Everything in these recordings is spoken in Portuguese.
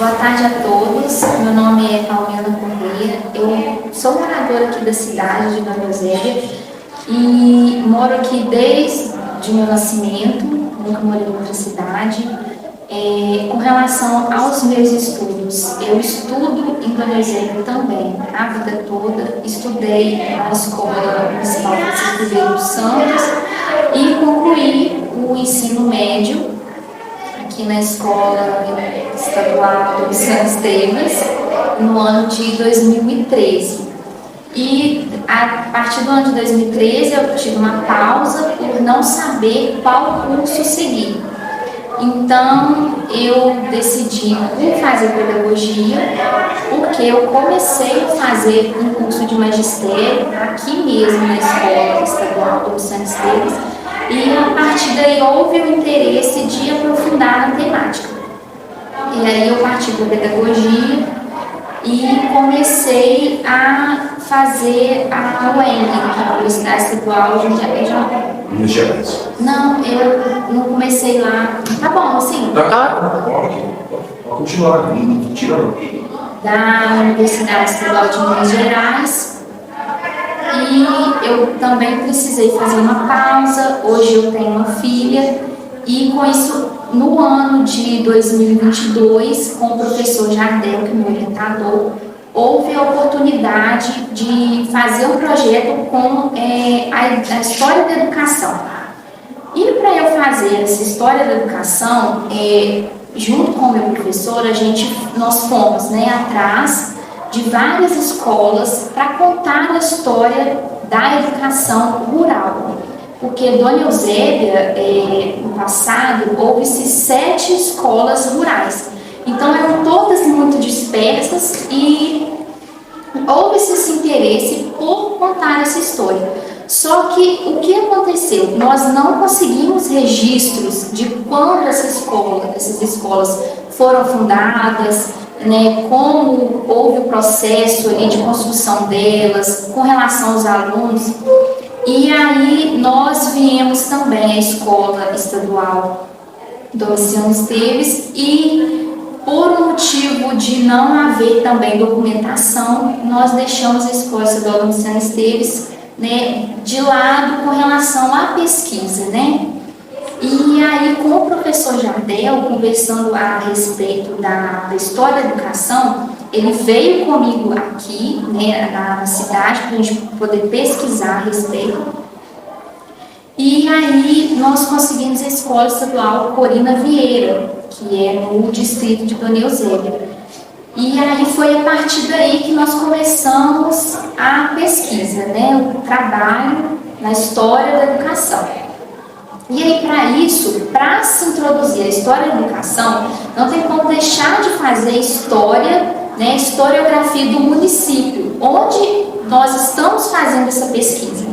Boa tarde a todos. Meu nome é Paulina Correia. Eu sou moradora aqui da cidade de Dona Eusébia e moro aqui desde o meu nascimento, nunca morei em outra cidade. Com relação aos meus estudos, eu estudo em Dona Eusébia também, a vida toda. Estudei na Escola Municipal Francisco Ribeiro dos Santos e concluí o ensino médio aqui na Escola Estadual do Santos Esteves, no ano de 2013. E a partir do ano de 2013 eu tive uma pausa por não saber qual curso seguir. Então eu decidi fazer pedagogia, porque eu comecei a fazer um curso de magistério aqui mesmo na Escola Estadual do Santos Esteves, e a partir daí houve o interesse de aprofundar na temática. E aí eu parti para a pedagogia e comecei a fazer a UENG, que é a Universidade Estadual de Minas Gerais. Não, eu não comecei lá. Tá bom, assim. Pode continuar, não tira não. Da Universidade Estadual de Minas Gerais. E eu também precisei fazer uma pausa. Hoje eu tenho uma filha e com isso, no ano de 2022, com o professor Jardel, que é meu orientador, houve a oportunidade de fazer um projeto com a história da educação. E para eu fazer essa história da educação, junto com o meu professor, nós fomos atrás de várias escolas para contar a história da educação rural. Porque Dona Eusébia, no passado, houve-se 7 escolas rurais. Então eram todas muito dispersas e houve-se esse interesse por contar essa história. Só que o que aconteceu? Nós não conseguimos registros de quando essas escolas foram fundadas, como houve o processo ali de construção delas, com relação aos alunos. E aí nós viemos também à Escola Estadual Domiciano Esteves e, por um motivo de não haver também documentação, nós deixamos a Escola Estadual Domiciano Esteves de lado com relação à pesquisa, E aí, com o professor Jardel, conversando a respeito da história da educação, ele veio comigo aqui, na cidade, para a gente poder pesquisar a respeito. E aí, nós conseguimos a Escola Estadual Corina Vieira, que é no distrito de Dona Eusébia. E aí foi a partir daí que nós começamos a pesquisa, o trabalho na história da educação. E aí, para isso, para se introduzir a história da educação, não tem como deixar de fazer história, historiografia do município, onde nós estamos fazendo essa pesquisa,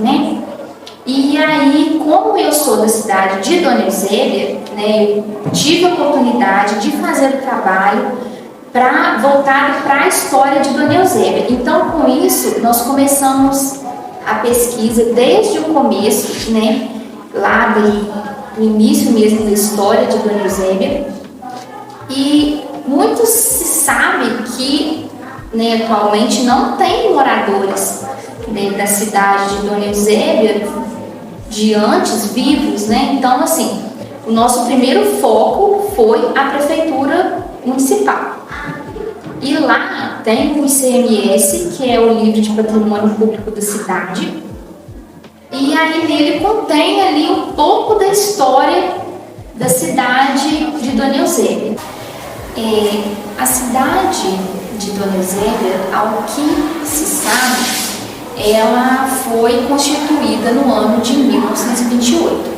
E aí, como eu sou da cidade de Dona Eusébia, eu tive a oportunidade de fazer o trabalho voltado para a história de Dona Eusébia. Então, com isso, nós começamos a pesquisa desde o começo, lá do início mesmo da história de Dona Eusébia. E muito se sabe que atualmente não tem moradores da cidade de Dona Eusébia de antes vivos, Então, assim, o nosso primeiro foco foi a prefeitura municipal. E lá tem o ICMS, que é o Livro de Patrimônio Público da cidade. E aí nele contém ali um pouco da história da cidade de Dona Eusébia. A cidade de Dona Eusébia, ao que se sabe, ela foi constituída no ano de 1928.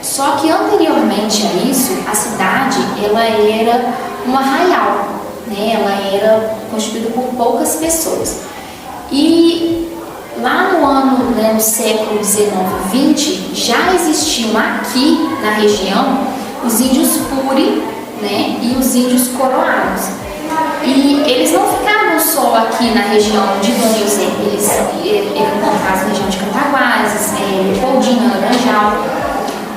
Só que anteriormente a isso, a cidade ela era um arraial, ela era constituída por poucas pessoas. E lá no ano, no século XIX e XX, já existiam aqui na região os índios Puri, e os índios Coroados. E eles não ficavam só aqui na região de Dona Eusébia, eles encontravam na região de Cataguases, Leopoldina, Laranjal.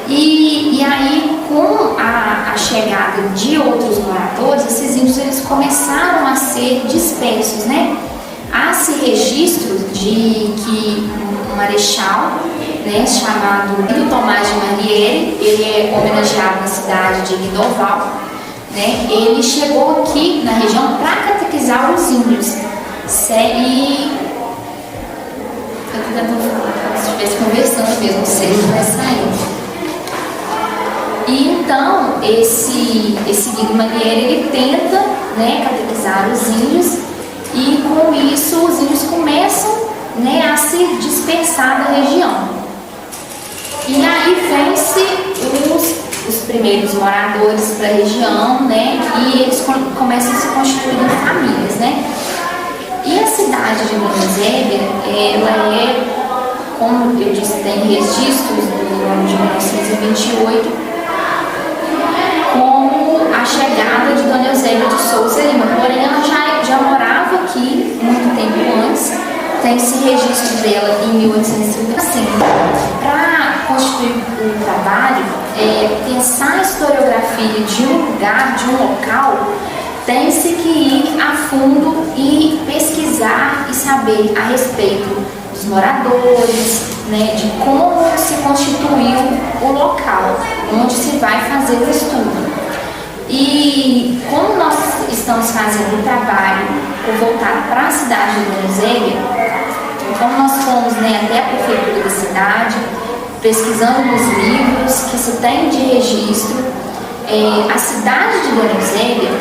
E aí, com a chegada de outros moradores, esses índios registro de que um marechal, né, chamado Guido Tomás de Marliere, ele é homenageado na cidade de Guidoval, né, ele chegou aqui na região para catequizar os índios. E eu estou tentando falar, se estivesse conversando mesmo, não sei se vai sair. E então, esse Guido Marliere, ele tenta, né, catequizar os índios, e com isso os índios começam, né, a se dispersar da região. E aí vem-se os primeiros moradores para a região, né, e eles começam a se constituir em famílias, né. E a cidade de Dona Eusébia, ela é, como eu disse, tem registros do ano de 1928, como a chegada de Dona Eusébia de Souza Lima, porém ela já morava aqui muito tempo antes, tem esse registro dela em 1850. Assim, para constituir o trabalho, pensar a historiografia de um lugar, de um local, tem-se que ir a fundo e pesquisar e saber a respeito dos moradores, né, de como se constituiu o local onde se vai fazer o estudo. E como nós estamos fazendo o trabalho voltado para a cidade de Dona Eusébia, então nós fomos, né, até a prefeitura da cidade, pesquisando nos livros que se tem de registro. A cidade de Dona Eusébia,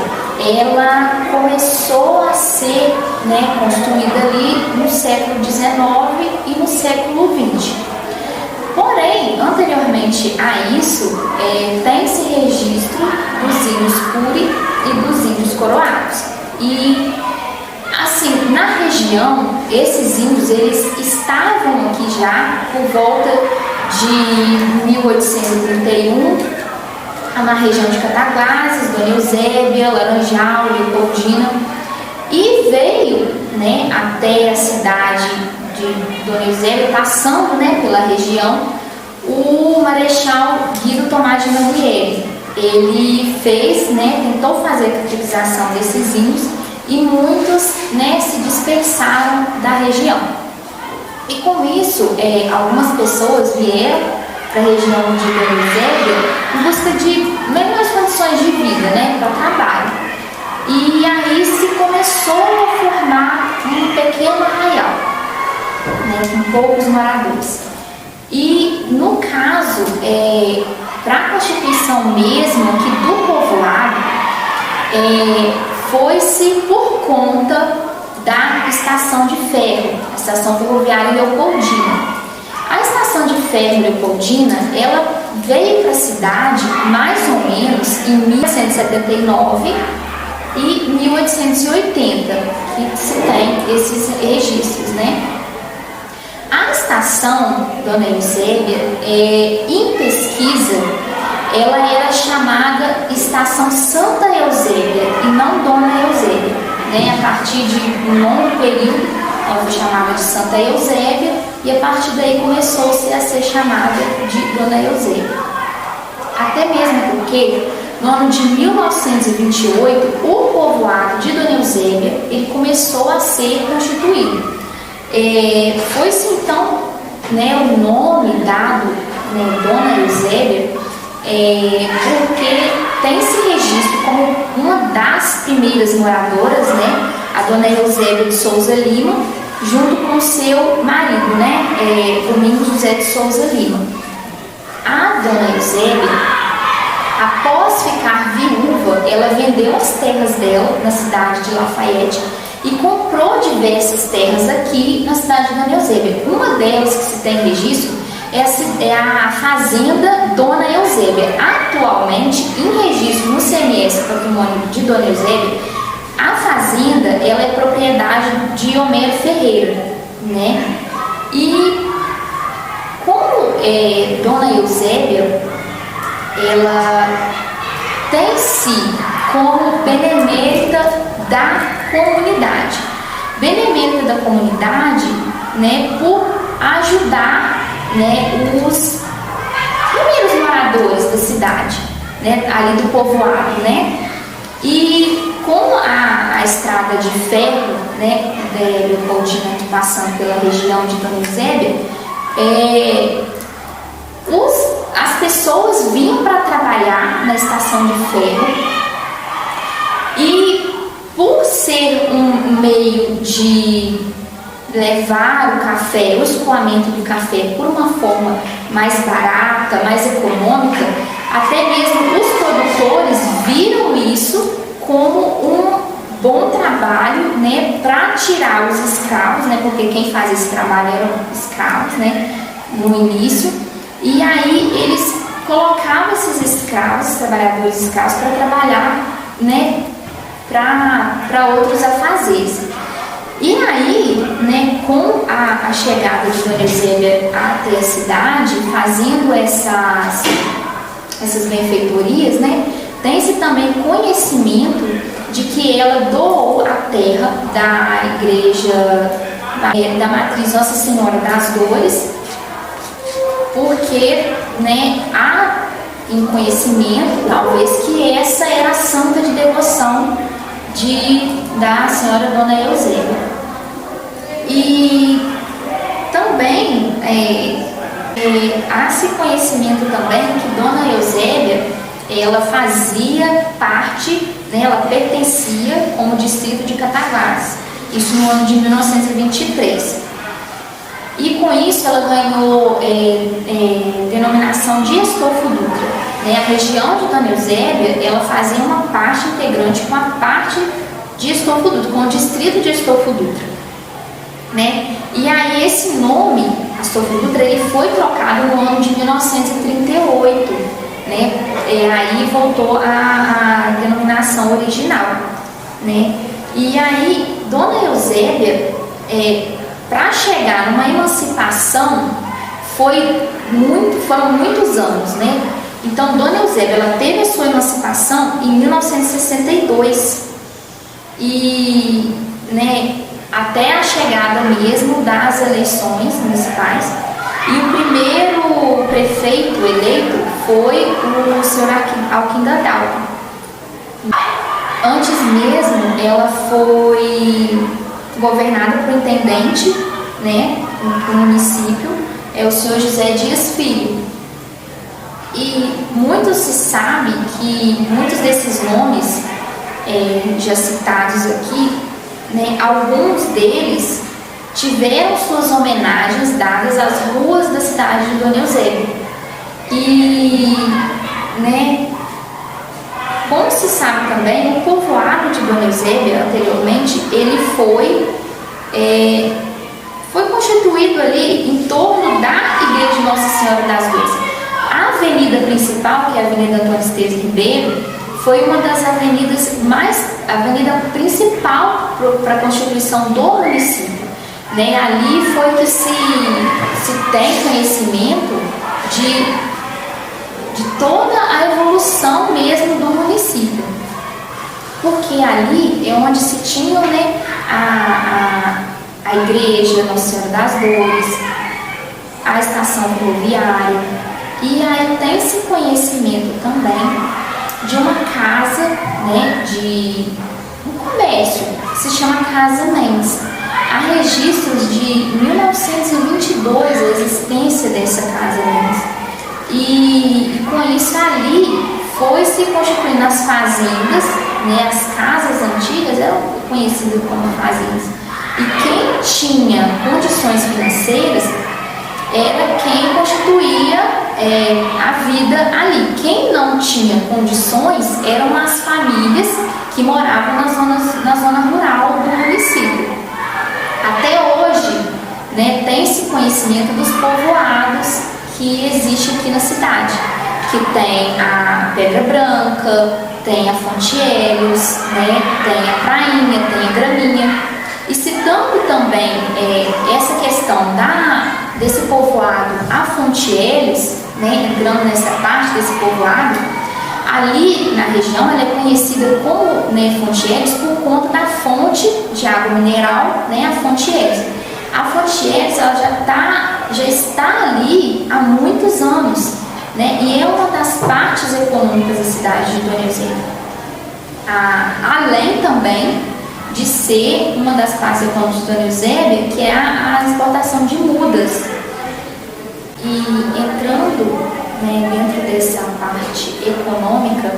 ela começou a ser, né, construída ali no século XIX e no século XX. Porém, anteriormente a isso, tem-se registro dos índios Curi e dos índios Coroados. E, assim, na região, esses índios, eles estavam aqui já por volta de 1831, na região de Cataguases, Dona Eusébia, Laranjal, Leopoldina, e veio, né, até a cidade de Dona Eusébia, passando, né, pela região, o marechal Guido Tomás de Marliere. Ele fez, né, tentou fazer a catequização desses índios e muitos, né, se dispersaram da região. E com isso, algumas pessoas vieram para a região de Dona Eusébia em busca de melhores condições de vida, né, para o trabalho. E aí se começou a formar um pequeno arraial, né, com poucos moradores. E no caso, para a constituição mesmo aqui do povoado, foi-se por conta da estação de ferro, a estação ferroviária Leopoldina. A estação de ferro Leopoldina, ela veio para a cidade mais ou menos em 1879 e 1880, que se tem esses registros, né? A estação Dona Eusébia, em pesquisa, ela era chamada Estação Santa Eusébia e não Dona Eusébia, né? A partir de um longo período, ela foi chamada de Santa Eusébia e a partir daí começou-se a ser chamada de Dona Eusébia. Até mesmo porque no ano de 1928 o povoado de Dona Eusébia ele começou a ser constituído. Foi-se então, né, o nome dado, né, Dona Eusébia, porque tem-se registro como uma das primeiras moradoras, né, a Dona Eusébia de Souza Lima, junto com seu marido, né, Domingos José de Souza Lima. A Dona Eusébia, após ficar viúva, ela vendeu as terras dela na cidade de Lafayette e comprou diversas terras aqui na cidade de Dona Eusébia. Uma delas que se tem registro é a fazenda Dona Eusébia. Atualmente, em registro no CMS Patrimônio de Dona Eusébia, a fazenda ela é propriedade de Homero Ferreira, né? E como Dona Eusébia, ela tem-se como benemérita da comunidade. Benemérita da comunidade, né, por ajudar, né, os primeiros moradores da cidade, né, ali do povoado, né? E com a estrada de ferro, né, Leopoldina, aqui passando pela região de Dona Eusébia, as pessoas vinham para trabalhar na estação de ferro, e por ser um meio de levar o café, o escoamento do café por uma forma mais barata, mais econômica, até mesmo os produtores viram isso como um bom trabalho, né, para tirar os escravos, né, porque quem fazia esse trabalho eram escravos, né, no início, e aí eles colocavam esses escravos, trabalhadores escravos, para trabalhar, né, para outros afazeres. E aí, né, com a chegada de Dona Eusébia até a cidade, fazendo essas benfeitorias, né, tem-se também conhecimento de que ela doou a terra da igreja da Matriz Nossa Senhora das Dores, porque, né, há em conhecimento, talvez, que essa era a santa de devoção da Senhora Dona Eusébia. E também há-se conhecimento também que Dona Eusébia, ela fazia parte, né, ela pertencia como distrito de Catavassos, isso no ano de 1923. E com isso ela ganhou denominação de Estofo Dutra, né? A região de Dona Eusébia, ela fazia uma parte integrante com a parte de Estofo Dutra, com o distrito de Estofo Dutra, né? E aí esse nome, Estofo Dutra, ele foi trocado no ano de 1938, né? Aí voltou a denominação original, né? E aí Dona Eusébia, para chegar numa emancipação, foram muitos anos, né? Então Dona Eusébia, ela teve a sua emancipação em 1962 e, né, até a chegada mesmo das eleições municipais. E o primeiro prefeito eleito foi o senhor Alquinda Dalva. Antes mesmo, ela foi governada por intendente, né, do município, o senhor José Dias Filho. E muito se sabe que muitos desses nomes já citados aqui, né, alguns deles tiveram suas homenagens dadas às ruas da cidade de Dona Eusébia. E, né, como se sabe também, o povoado de Dona Eusébia, anteriormente, ele foi constituído ali em torno da igreja de Nossa Senhora das Dores. A avenida principal, que é a Avenida Antônio Esteves Ribeiro, foi uma das avenidas a avenida principal para a constituição do município, né? Ali foi que se tem conhecimento de toda a evolução mesmo do município, porque ali é onde se tinha, né, a igreja Nossa Senhora das Dores, a estação ferroviária, e aí tem-se conhecimento também de uma casa, né, de um comércio, que se chama Casa Mendes. Há registros de 1922 a existência dessa Casa Mendes. E com isso ali foi se constituindo as fazendas, né, as casas antigas eram conhecidas como fazendas. E quem tinha condições financeiras era quem constituía a vida ali. Quem não tinha condições eram as famílias que moravam na zona rural do município. Até hoje, né, tem-se conhecimento dos povoados que existe aqui na cidade, que tem a Pedra Branca, tem a Fonte Hélios, né, tem a Prainha, tem a Graminha. E citando também essa questão desse povoado a Fonte Hélios, né, entrando nessa parte desse povoado, ali na região ela é conhecida como, né, Fonte Hélios por conta da fonte de água mineral, né, a Fonte Hélios. A Fonte Hélios ela já está ali há muitos anos, né, e é uma das partes econômicas da cidade de Dona Eusébia. além também de ser uma das partes econômicas de Dona Eusébia, que é a exportação de mudas. E entrando, né, dentro dessa parte econômica,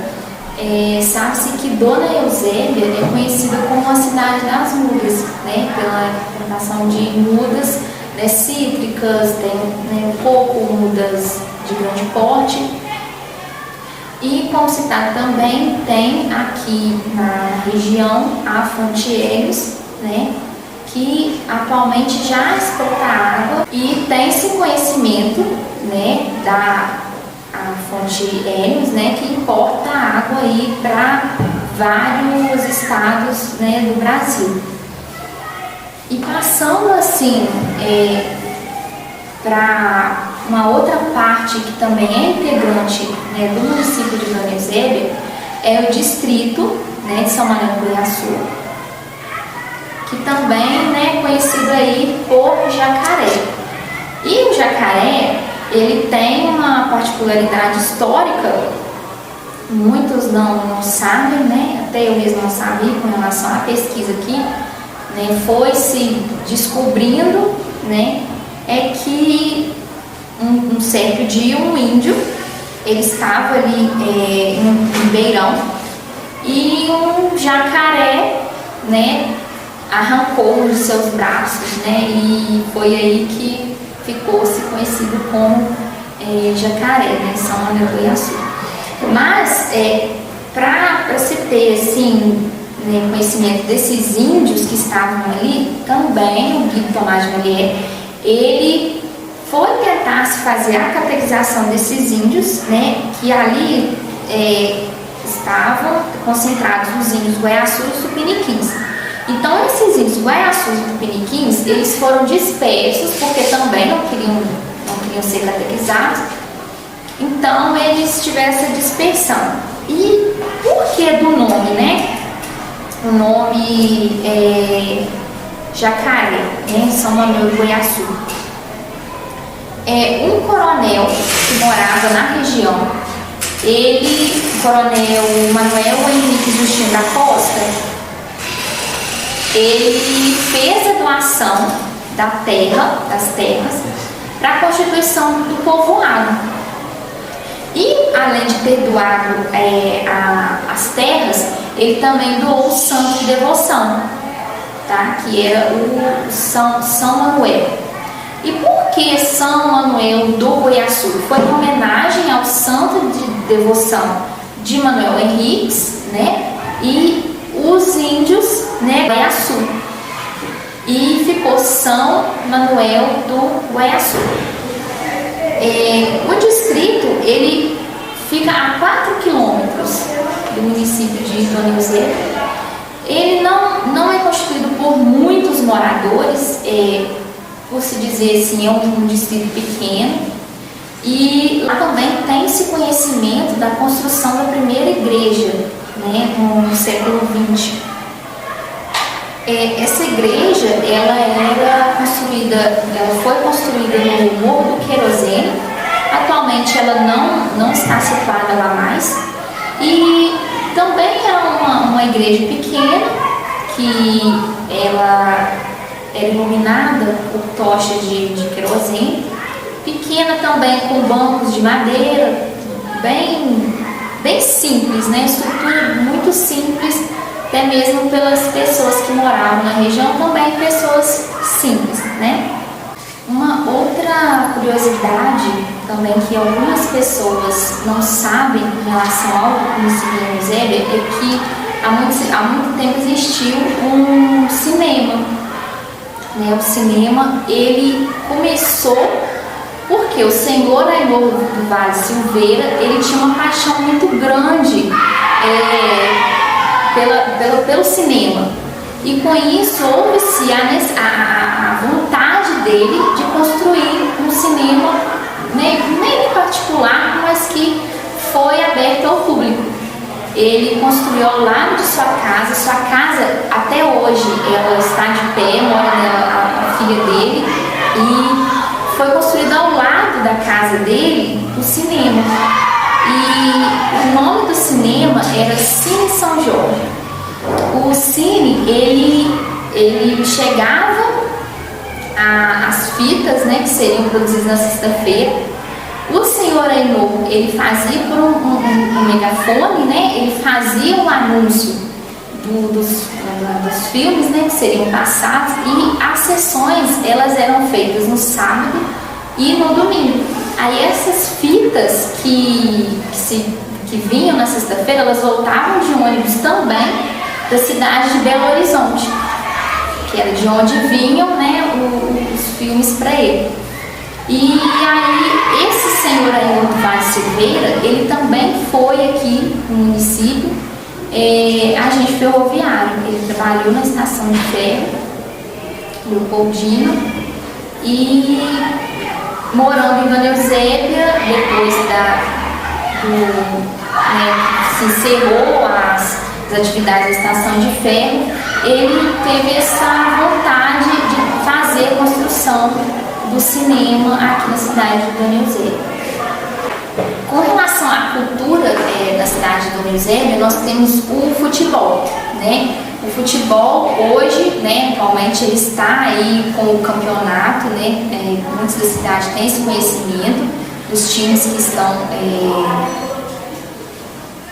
sabe-se que Dona Eusébia é conhecida como a cidade das mudas, né, pela plantação de mudas, né, cítricas, tem, né, um pouco mudas de grande porte. E, como citado também, tem aqui na região a Fonte Helios, né, que atualmente já exporta água, e tem-se conhecimento, né, da Fonte Helios, né, que importa água aí para vários estados, né, do Brasil. E passando assim para uma outra parte que também é integrante, né, do município de Dona Eusébia, é o distrito, né, de São Manuel do Goiaçu, que também, né, é conhecido aí por Jacaré. E o Jacaré, ele tem uma particularidade histórica, muitos não sabem, né, até eu mesmo não sabia com relação à pesquisa aqui, né, foi se descobrindo, né, é que um certo dia um índio, ele estava ali em Beirão, e um jacaré, né, arrancou os seus braços, né, e foi aí que ficou-se conhecido como Jacaré, né, São Manuel do Goiaçu. Mas para se ter assim, né, conhecimento desses índios que estavam ali, também o Guido Tomás de Molière, ele foi tentar se fazer a catequização desses índios, né, que ali estavam concentrados os índios Guaiaçus e Tupiniquins. Então, esses índios Guaiaçus e Tupiniquins, eles foram dispersos porque também não queriam ser catequizados. Então, eles tiveram essa dispersão. E por que do nome, né? O nome Jacaré, né? São Manuel do Goiaçu. Um coronel que morava na região, o coronel Manuel Henrique Justino da Costa, ele fez a doação das terras, para a constituição do povoado. E, além de ter doado as terras, ele também doou o santo de devoção, tá? Que era o São Manuel. E por que São Manuel do Goiaçu? Foi uma homenagem ao santo de devoção de Manuel Henriques, né? E os índios, né, Goiaçu. E ficou São Manuel do Goiaçu. O distrito, ele fica a 4 quilômetros do município de Dona Eusébia. Ele não é constituído por muitos moradores, por se dizer assim, é um distrito pequeno. E lá também tem-se conhecimento da construção da primeira igreja, né, no século XX. Essa igreja, ela foi construída no Morro do Querosene. Atualmente ela não está situada lá mais. E também é uma igreja pequena, que ela era iluminada por tochas de querosene, pequena também, com bancos de madeira, bem simples, né? Estrutura muito simples, até mesmo pelas pessoas que moravam na região, também pessoas simples, né? Uma outra curiosidade também que algumas pessoas não sabem em relação ao município de Dona Eusébia é que há muito tempo existiu um cinema. O cinema, ele começou porque o senhor Aimor do Vale Silveira, ele tinha uma paixão muito grande pelo cinema. E com isso houve-se a vontade dele de construir um cinema, nem particular, mas que foi aberto ao público. Ele construiu ao lado de sua casa até hoje ela está de pé, mora nela a filha dele, e foi construído ao lado da casa dele o cinema. E o nome do cinema era Cine São Jorge. O Cine, ele chegava as fitas, né, que seriam produzidas na sexta-feira. O senhor Ainô, ele fazia por um megafone, né, ele fazia um anúncio dos filmes, né, que seriam passados, e as sessões, elas eram feitas no sábado e no domingo. Aí essas fitas que vinham na sexta-feira, elas voltavam de ônibus também da cidade de Belo Horizonte, que era de onde vinham, né, os filmes para ele. E aí esse senhor Ainô Vaz Silveira, ele também foi aqui no município agente ferroviário. Ele trabalhou na estação de ferro Leopoldina e morando em Dona Eusébia, depois se encerrou as atividades da estação de ferro, ele teve essa vontade de fazer a construção do cinema aqui na cidade de Dona Eusébia. Com relação à cultura da cidade de Dona Eusébia, nós temos o futebol, né? O futebol hoje, né, atualmente ele está aí com o campeonato, né? Muitos da cidade têm esse conhecimento dos times que estão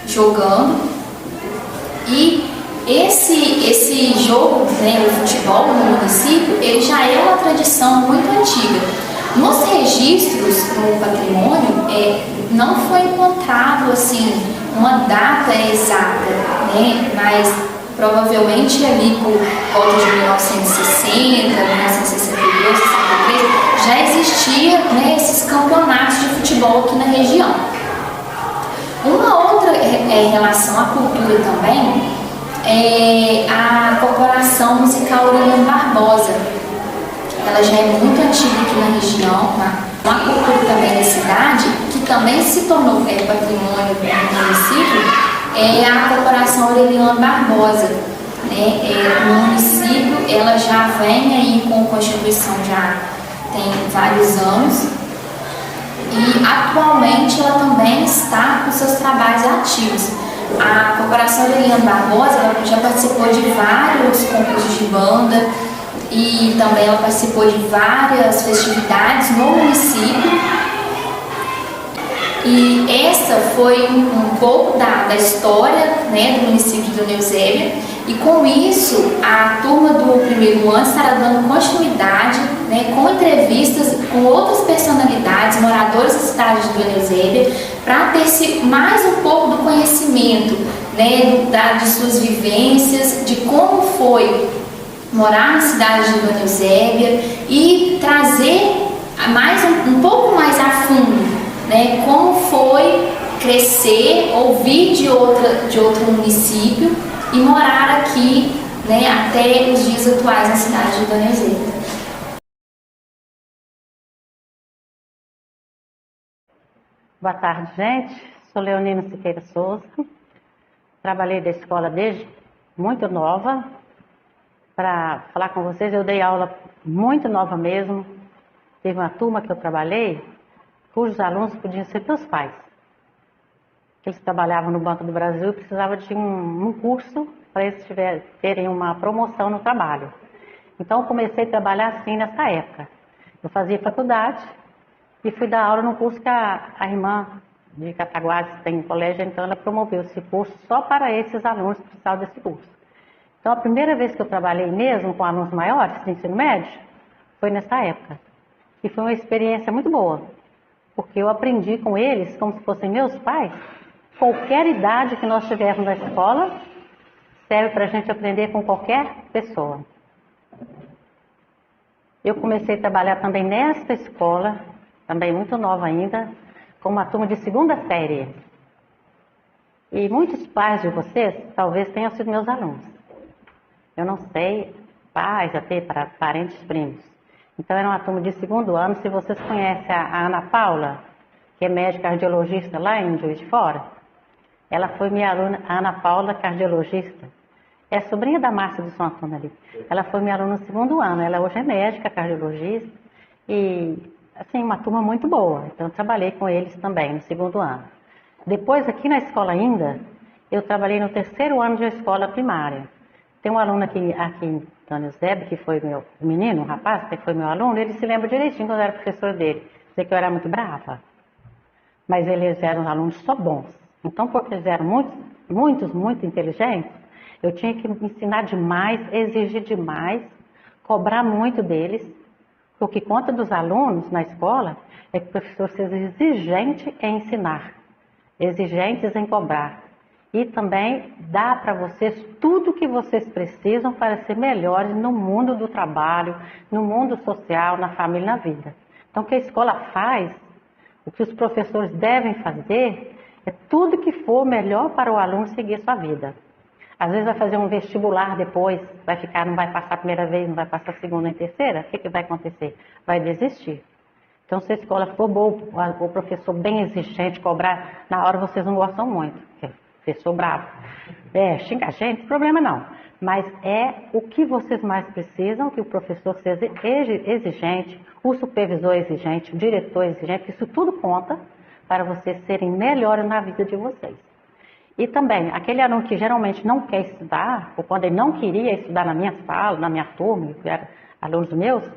jogando. E esse jogo, né, o futebol no município, ele já é uma tradição muito antiga. Nos registros no patrimônio, não foi encontrado assim uma data exata, né, mas provavelmente ali por volta de 1960, 1962, 63, já existia, né, esses campeonatos de futebol aqui na região. Uma outra relação à cultura também é a Corporação Musical Aureliano Barbosa. Ela já é muito antiga aqui na região, uma cultura também da cidade, que também se tornou patrimônio do município, é a Corporação Aureliano Barbosa. No município, ela já vem aí com Constituição, já tem vários anos, e atualmente ela também está com seus trabalhos ativos. A Corporação Aureliano Barbosa, ela já participou de vários concursos de banda e também ela participou de várias festividades no município. E essa foi um pouco da história, né, do município de Dona Eusébia. E com isso, a turma do primeiro ano estará dando continuidade, né, com entrevistas com outras personalidades, moradores da cidade de Dona Eusébia, para ter mais um pouco do conhecimento, né, de suas vivências, de como foi morar na cidade de Dona Eusébia e trazer um pouco mais a fundo, né, como foi crescer, ouvir de outro município e morar aqui, né, até os dias atuais na cidade de Dona Eusébia. Boa tarde, gente. Sou Leonina Siqueira Souza. Trabalhei da escola desde muito nova. Para falar com vocês, eu dei aula muito nova mesmo. Teve uma turma que eu trabalhei, cujos alunos podiam ser meus pais. Eles trabalhavam no Banco do Brasil e precisavam de um curso para eles terem uma promoção no trabalho. Então, eu comecei a trabalhar assim nessa época. Eu fazia faculdade e fui dar aula no curso que a irmã de Cataguases tem em colégio, então ela promoveu esse curso só para esses alunos que precisavam desse curso. Então, a primeira vez que eu trabalhei mesmo com alunos maiores de ensino médio foi nessa época. E foi uma experiência muito boa, porque eu aprendi com eles como se fossem meus pais. Qualquer idade que nós tivermos na escola serve para a gente aprender com qualquer pessoa. Eu comecei a trabalhar também nesta escola, também muito nova ainda, com uma turma de segunda série. E muitos pais de vocês talvez tenham sido meus alunos. Eu não sei, pais, até para parentes primos. Então era uma turma de segundo ano. Se vocês conhecem a Ana Paula, que é médica cardiologista lá em Juiz de Fora, ela foi minha aluna, a Ana Paula, cardiologista. É sobrinha da Márcia do São Antônio ali. Ela foi minha aluna no segundo ano. Ela hoje é médica, cardiologista. E, assim, uma turma muito boa. Então, eu trabalhei com eles também no segundo ano. Depois, aqui na escola ainda, eu trabalhei no 3º ano de escola primária. Tem um aluno aqui Antônio Zeb, que foi meu menino, um rapaz, que foi meu aluno, ele se lembra direitinho quando eu era professor dele. Dizer que eu era muito brava. Mas eles eram alunos só bons. Então, porque eles eram muito inteligentes, eu tinha que ensinar demais, exigir demais, cobrar muito deles. O que conta dos alunos na escola é que o professor seja exigente em ensinar, exigentes em cobrar. E também dá para vocês tudo o que vocês precisam para ser melhores no mundo do trabalho, no mundo social, na família e na vida. Então, o que a escola faz, o que os professores devem fazer, é tudo que for melhor para o aluno seguir sua vida. Às vezes vai fazer um vestibular depois, não vai passar a primeira vez, não vai passar a segunda e terceira, o que vai acontecer? Vai desistir. Então, se a escola for boa, o professor bem exigente, cobrar, na hora vocês não gostam muito, professor bravo. Xinga a gente, problema não. Mas é o que vocês mais precisam, que o professor seja exigente, o supervisor exigente, o diretor exigente, isso tudo conta para vocês serem melhores na vida de vocês. E também, aquele aluno que geralmente não quer estudar, ou quando ele não queria estudar na minha sala, na minha turma, que eram alunos meus,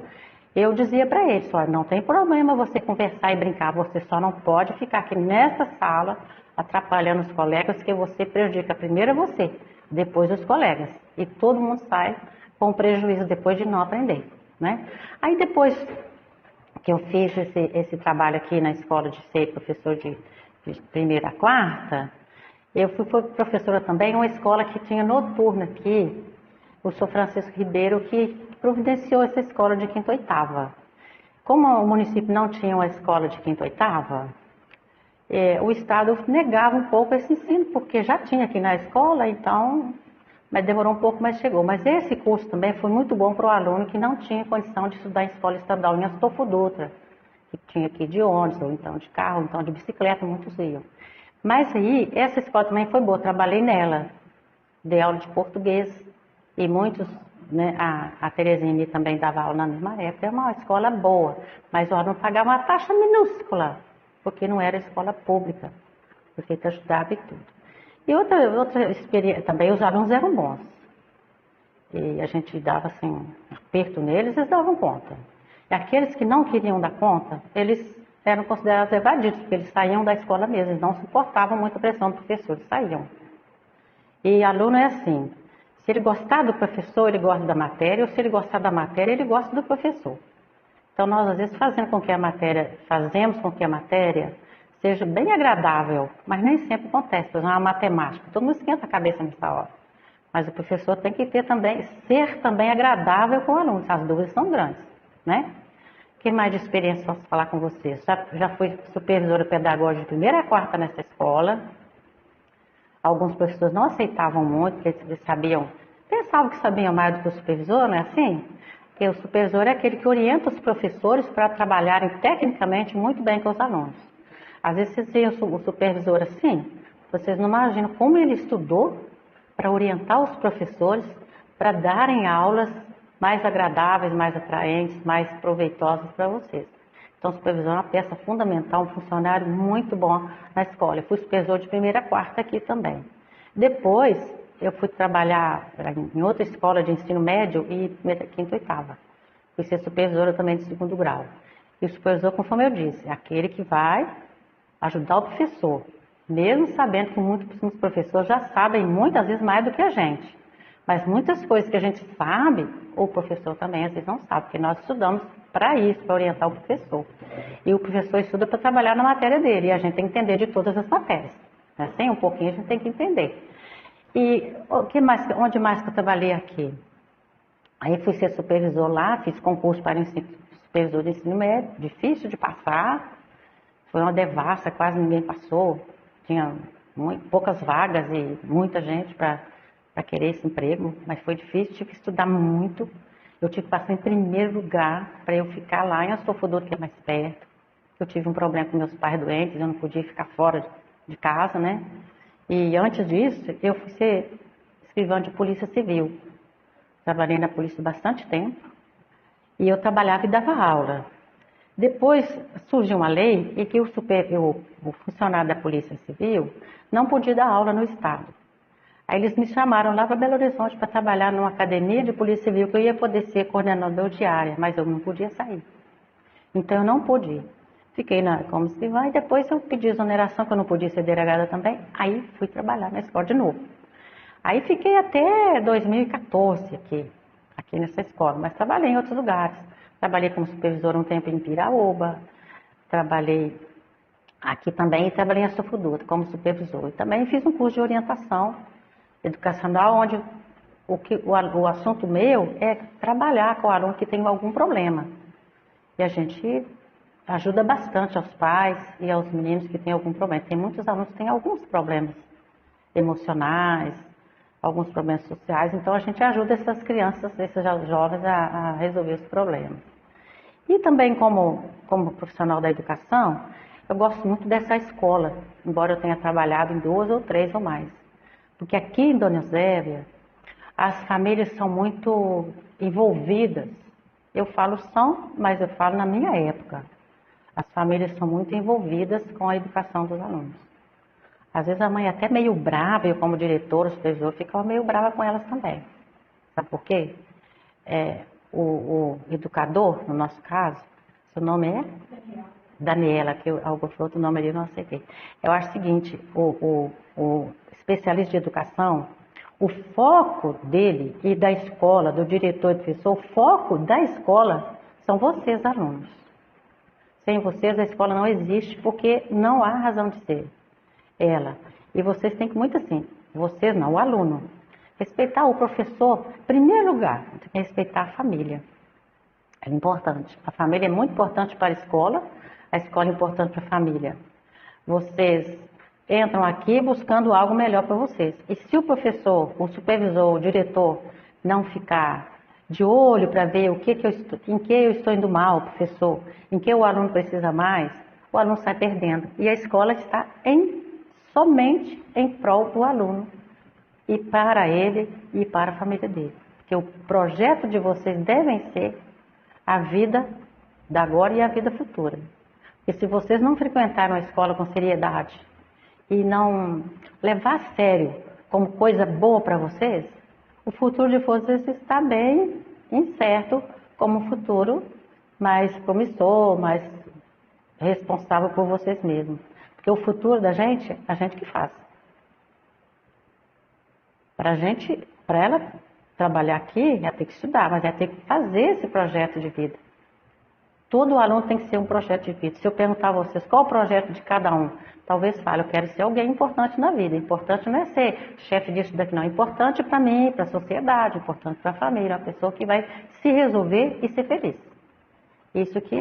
eu dizia para eles, olha, não tem problema você conversar e brincar, você só não pode ficar aqui nessa sala atrapalhando os colegas, que você prejudica primeiro você, depois os colegas. E todo mundo sai com prejuízo depois de não aprender, né? Aí depois que eu fiz esse trabalho aqui na escola de ser professor de 1ª a 4ª, eu fui professora também em uma escola que tinha noturna aqui, o Sr. Francisco Ribeiro, que providenciou essa escola de 5ª a 8ª. Como o município não tinha uma escola de 5ª a 8ª, o Estado negava um pouco esse ensino, porque já tinha aqui na escola, então, mas demorou um pouco, mas chegou. Mas esse curso também foi muito bom para o aluno que não tinha condição de estudar em escola estadual em Astolfo Dutra, que tinha aqui de ônibus, ou então de carro, ou então de bicicleta, muitos iam. Mas aí, essa escola também foi boa, trabalhei nela, dei aula de português, e muitos, né, a Terezinha também dava aula na mesma época, é uma escola boa, mas o aluno pagava uma taxa minúscula, porque não era escola pública, porque te ajudava e tudo. E outra experiência, também os alunos eram bons, e a gente dava assim, aperto neles, eles davam conta. E aqueles que não queriam dar conta, eles eram considerados evadidos, porque eles saíam da escola mesmo, eles não suportavam muita pressão do professor, eles saíam. E aluno é assim, se ele gostar do professor, ele gosta da matéria, ou se ele gostar da matéria, ele gosta do professor. Então nós às vezes fazemos com que a matéria seja bem agradável, mas nem sempre acontece, por exemplo, a matemática, todo mundo esquenta a cabeça nessa hora. Mas o professor tem que ser também agradável com o aluno, as dúvidas são grandes, né? O que mais de experiência posso falar com vocês? Já fui supervisora pedagógica de 1ª a 4ª nessa escola. Alguns professores não aceitavam muito, porque eles pensavam que sabiam mais do que o supervisor, não é assim? Porque o supervisor é aquele que orienta os professores para trabalharem tecnicamente muito bem com os alunos. Às vezes vocês veem o supervisor assim, vocês não imaginam como ele estudou para orientar os professores, para darem aulas mais agradáveis, mais atraentes, mais proveitosas para vocês. Então, o supervisor é uma peça fundamental, um funcionário muito bom na escola. Eu fui supervisor de 1ª a 4ª aqui também. Depois, eu fui trabalhar em outra escola de ensino médio e 5ª e 8ª. Fui ser supervisora também de 2º grau. E o supervisor, conforme eu disse, é aquele que vai ajudar o professor, mesmo sabendo que muitos professores já sabem muitas vezes mais do que a gente. Mas muitas coisas que a gente sabe, o professor também às vezes não sabe, porque nós estudamos para isso, para orientar o professor. E o professor estuda para trabalhar na matéria dele, e a gente tem que entender de todas as matérias. Assim, um pouquinho a gente tem que entender. E onde mais que eu trabalhei aqui? Aí fui ser supervisor lá, fiz concurso para supervisor de ensino médio, difícil de passar, foi uma devassa, quase ninguém passou, tinha poucas vagas e muita gente para querer esse emprego, mas foi difícil, tive que estudar muito. Eu tive que passar em primeiro lugar para eu ficar lá em Astolfo Dutra, que é mais perto. Eu tive um problema com meus pais doentes, eu não podia ficar fora de casa, né? E antes disso, eu fui ser escrivã de polícia civil. Trabalhei na polícia bastante tempo e eu trabalhava e dava aula. Depois surgiu uma lei em que o funcionário da polícia civil não podia dar aula no estado. Aí eles me chamaram lá para Belo Horizonte para trabalhar numa academia de Polícia Civil, que eu ia poder ser coordenador de área, mas eu não podia sair. Então eu não pude ir. Fiquei como se vai, e depois eu pedi exoneração, que eu não podia ser delegada também, aí fui trabalhar na escola de novo. Aí fiquei até 2014 aqui nessa escola, mas trabalhei em outros lugares. Trabalhei como supervisora um tempo em Piraúba, trabalhei aqui também e trabalhei em Açufudura como supervisor. E também fiz um curso de orientação educacional, onde o assunto meu é trabalhar com o aluno que tem algum problema. E a gente ajuda bastante aos pais e aos meninos que têm algum problema. Tem muitos alunos que têm alguns problemas emocionais, alguns problemas sociais, então a gente ajuda essas crianças, esses jovens a resolver os problemas. E também como profissional da educação, eu gosto muito dessa escola, embora eu tenha trabalhado em 2 ou 3 ou mais. Porque aqui em Dona Eusébia, as famílias são muito envolvidas. Eu falo são, mas eu falo na minha época. As famílias são muito envolvidas com a educação dos alunos. Às vezes a mãe é até meio brava, eu como diretora, supervisor, ficava meio brava com elas também. Sabe por quê? O educador, no nosso caso, seu nome é? Daniela, que algo foi outro nome ali, não sei o quê. Eu acho o seguinte, o especialista de educação, o foco dele e da escola, do diretor e professor, o foco da escola são vocês, alunos. Sem vocês, a escola não existe, porque não há razão de ser ela. E vocês têm que muito assim, vocês não, o aluno, respeitar o professor, em primeiro lugar, tem que respeitar a família. É importante. A família é muito importante para a escola é importante para a família. Vocês entram aqui buscando algo melhor para vocês. E se o professor, o supervisor, o diretor não ficar de olho para ver em que eu estou indo mal, professor, em que o aluno precisa mais, o aluno sai perdendo. E a escola está somente em prol do aluno, e para ele e para a família dele. Porque o projeto de vocês devem ser a vida da agora e a vida futura. Porque se vocês não frequentaram a escola com seriedade e não levar a sério como coisa boa para vocês, o futuro de vocês está bem incerto como um futuro mais promissor, mais responsável por vocês mesmos. Porque o futuro da gente, a gente que faz. Para ela trabalhar aqui, ela tem que estudar, mas ela tem que fazer esse projeto de vida. Todo aluno tem que ser um projeto de vida. Se eu perguntar a vocês qual o projeto de cada um, talvez fale, eu quero ser alguém importante na vida. Importante não é ser chefe disso daqui, não. Importante para mim, para a sociedade, importante para a família, uma pessoa que vai se resolver e ser feliz. Isso que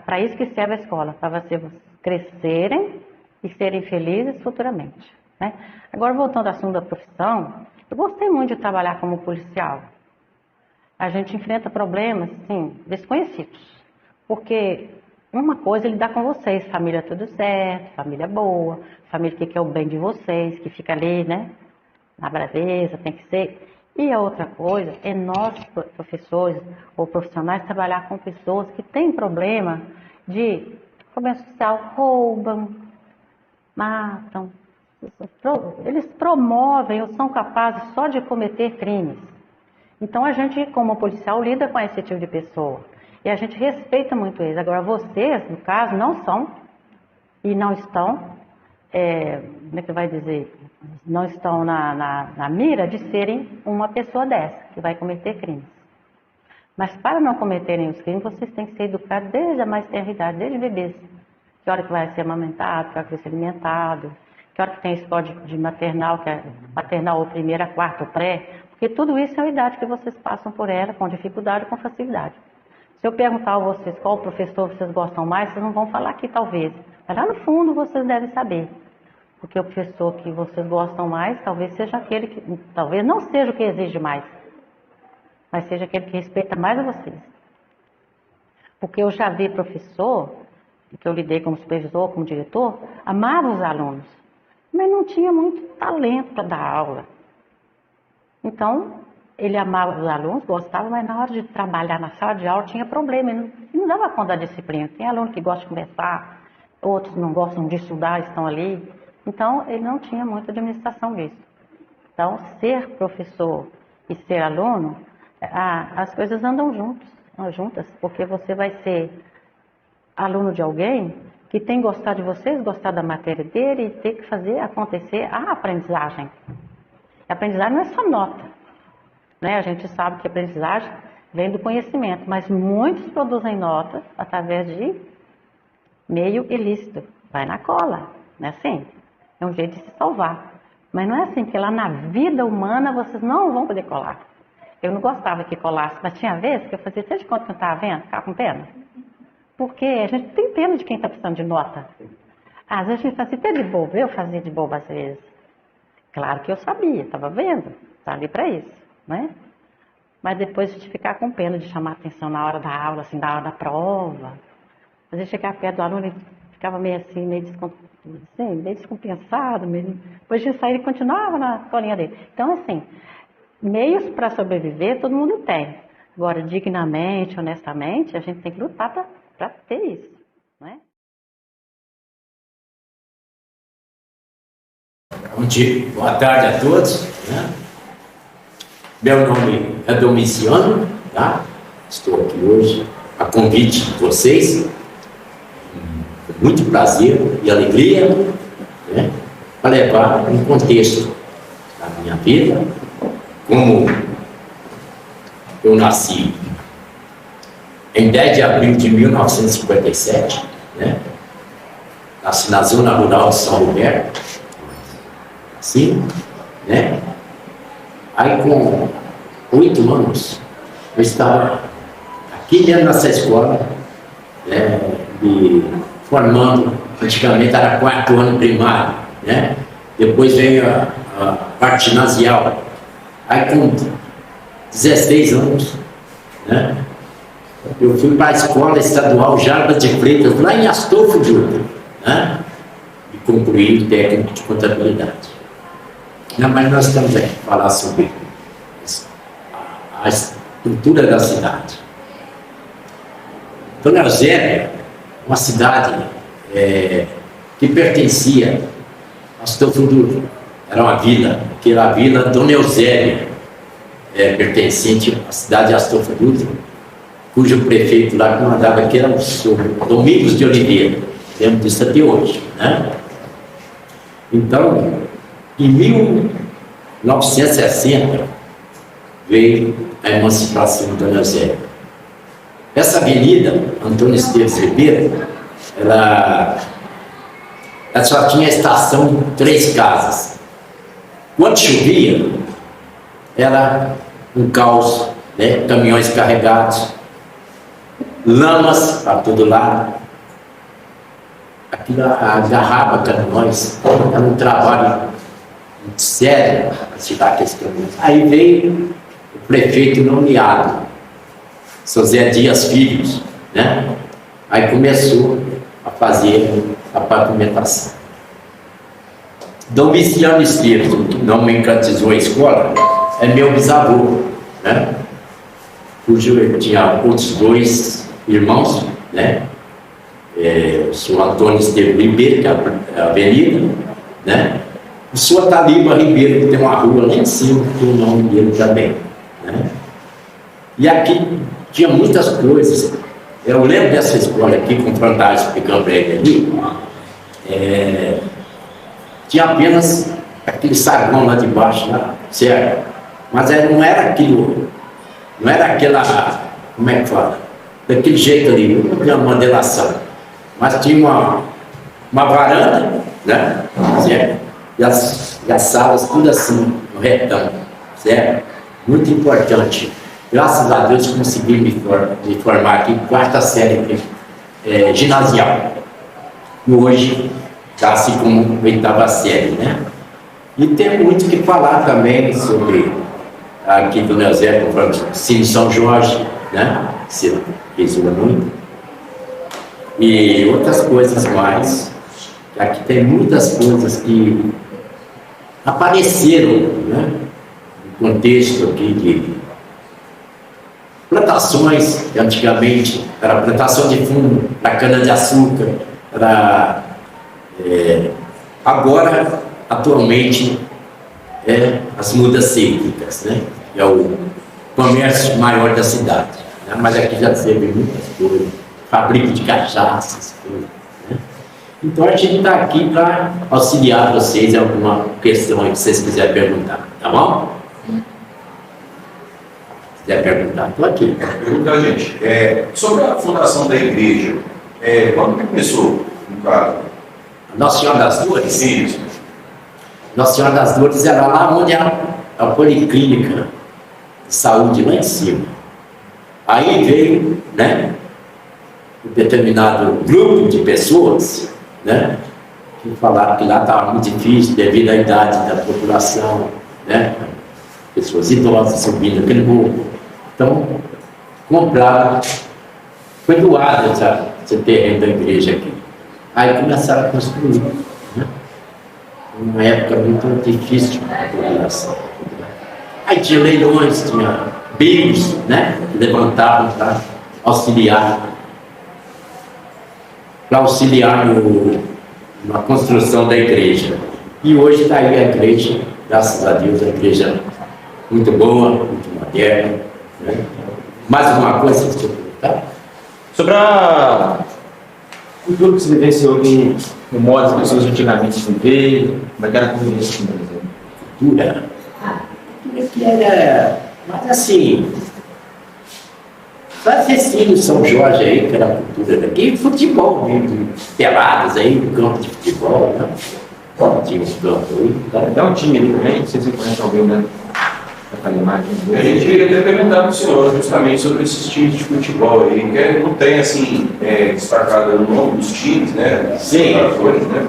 para isso que serve a escola, para vocês crescerem e serem felizes futuramente. Né? Agora, voltando ao assunto da profissão, eu gostei muito de trabalhar como policial. A gente enfrenta problemas, sim, desconhecidos. Porque uma coisa é lidar com vocês, família tudo certo, família boa, família que quer o bem de vocês, que fica ali, né, na braveza, tem que ser. E a outra coisa é nós, professores ou profissionais, trabalhar com pessoas que têm problema social, roubam, matam. Eles promovem ou são capazes só de cometer crimes. Então a gente, como policial, lida com esse tipo de pessoa. E a gente respeita muito eles. Agora vocês, no caso, não são e não estão, como é que vai dizer? Não estão na mira de serem uma pessoa dessa, que vai cometer crimes. Mas para não cometerem os crimes, vocês têm que ser educados desde a mais tenra idade, desde bebês. Que hora que vai ser amamentado, que hora que vai ser alimentado, que hora que tem escola de maternal, que é maternal ou primeira, quarta ou pré, porque tudo isso é a idade que vocês passam por ela, com dificuldade e com facilidade. Se eu perguntar a vocês qual professor vocês gostam mais, vocês não vão falar aqui talvez. Mas lá no fundo vocês devem saber. Porque o professor que vocês gostam mais, talvez seja aquele que, talvez não seja o que exige mais, mas seja aquele que respeita mais a vocês. Porque eu já vi professor, que eu lidei como supervisor, como diretor, amava os alunos, mas não tinha muito talento para dar aula. Então, ele amava os alunos, gostava, mas na hora de trabalhar na sala de aula tinha problema, ele não dava conta da disciplina. Tem aluno que gosta de conversar, outros não gostam de estudar, estão ali. Então, ele não tinha muita administração disso. Então, ser professor e ser aluno, as coisas andam juntas, porque você vai ser aluno de alguém que tem que gostar de vocês, gostar da matéria dele e ter que fazer acontecer a aprendizagem. A aprendizagem não é só nota, né? A gente sabe que a aprendizagem vem do conhecimento, mas muitos produzem nota através de meio ilícito. Vai na cola, não é assim? É um jeito de se salvar. Mas não é assim, porque lá na vida humana vocês não vão poder colar. Eu não gostava que colasse, mas tinha vezes que eu fazia até de conta que eu não estava vendo, ficava com pena. Porque a gente tem pena de quem está precisando de nota. Às vezes a gente fazia até de bobo, eu fazia de bobo às vezes. Claro que eu sabia, estava vendo, estava ali para isso, né? Mas depois a gente ficar com pena de chamar atenção na hora da aula, assim, na hora da prova. Às vezes chegar perto do aluno e ficava meio assim, meio descompensado, depois de sair ele continuava na colinha dele. Então, assim, meios para sobreviver todo mundo tem. Agora, dignamente, honestamente, a gente tem que lutar para ter isso, não é? Bom dia, boa tarde a todos, né? Meu nome é Domiciano, tá? Estou aqui hoje a convite de vocês, com muito prazer e alegria, né? Para levar um contexto da minha vida, como eu nasci em 10 de abril de 1957, né? Nasci na zona rural de São Roberto, assim, né? Aí com 8 anos eu estava aqui dentro dessa escola, né, me formando, praticamente era 4º ano primário, né? Depois veio a parte ginasial. Aí com 16 anos, né, eu fui para a escola estadual Jarbas de Freitas, lá em Astolfo de Uta, né? E concluí o técnico de contabilidade. Não, mas nós estamos aqui para falar sobre a estrutura da cidade. Dona Eusébia, uma cidade que pertencia a Astolfo de Uta, era uma vila, que era a vila Dona Eusébia, pertencente à cidade de Astolfo de Uta, cujo prefeito lá comandava que era o senhor Domingos de Oliveira. Lembro disso até hoje, né? Então, em 1960, veio a emancipação de Dona Eusébia. Essa avenida, Antônio Esteves Ribeiro, ela só tinha a estação 3 casas. Quando chovia, era um caos, né? Caminhões carregados, lamas para todo lado. Aquilo agarrava caminhões, era um trabalho sério para tirar aqueles caminhões. Aí veio o prefeito nomeado, São Zé Dias Filhos, né? Aí começou a fazer a pavimentação. Domiciano Esteves, que não me encantizou a escola, é meu bisavô, né? Cujo eu tinha outros 2 irmãos, né? O senhor Antônio Esteves Ribeiro, que é a avenida, né? O senhor Taliba Ribeiro, que tem uma rua lá em cima, que tem o nome dele também, né? E aqui tinha muitas coisas. Eu lembro dessa escola aqui, com fantasma explicando para ele ali, tinha apenas aquele saguão lá de baixo, lá, certo? Mas não era aquilo, não era aquela, como é que fala? Daquele jeito ali, não tinha uma modelação. Mas tinha uma varanda, né? Certo? E as salas tudo assim, no retângulo, certo? Muito importante. Graças a Deus consegui me formar aqui, 4ª série ginasial. E hoje está assim como 8ª série, né? E tem muito que falar também sobre aqui do Eusébio, conforme Cine São Jorge, né? Se resume muito. E outras coisas mais. Aqui tem muitas coisas que apareceram, né? No contexto aqui de plantações, que antigamente era plantação de fumo, para cana-de-açúcar, agora, atualmente, as mudas cítricas, né? É o comércio maior da cidade. Né? Mas aqui já teve muitas coisas, fábrica de cachaça, essas coisas. Né? Então a gente está aqui para auxiliar vocês em alguma questão aí que vocês quiserem perguntar, tá bom? Se quiser perguntar, estou aqui. Pergunta, gente, sobre a fundação da igreja, quando que começou, no caso? Nossa Senhora das Dores? Isso. Nossa Senhora das Dores era lá onde a policlínica de saúde, lá em cima. Aí veio, né, um determinado grupo de pessoas, né, que falaram que lá estava muito difícil devido à idade da população, né, pessoas idosas subindo aquele morro. Então, compraram, foi doado esse terreno da igreja aqui. Aí começaram a construir, né? Uma época muito difícil para a população. Aí tinha leilões, tinha bens, né? Que levantavam para auxiliar na construção da igreja. E hoje está aí a igreja, graças a Deus, a igreja muito boa, muito moderna. Né? Mais alguma coisa que você perguntar? Sobre a cultura que se vivenciou aqui, no modo que as pessoas antigamente viveram, como é que era a convivência aqui, por exemplo? Cultura? Cultura que era, mas assim, só festino São Jorge aí, que era a cultura daqui, e futebol mesmo, peladas aí, no campo de futebol, né? Tinha um campo aí. Até um time ali também, não sei se você conhece alguém, né? A gente queria até perguntar para o senhor justamente sobre esses times de futebol aí, que não tem assim destacado o nome dos times, né? Sim. Né?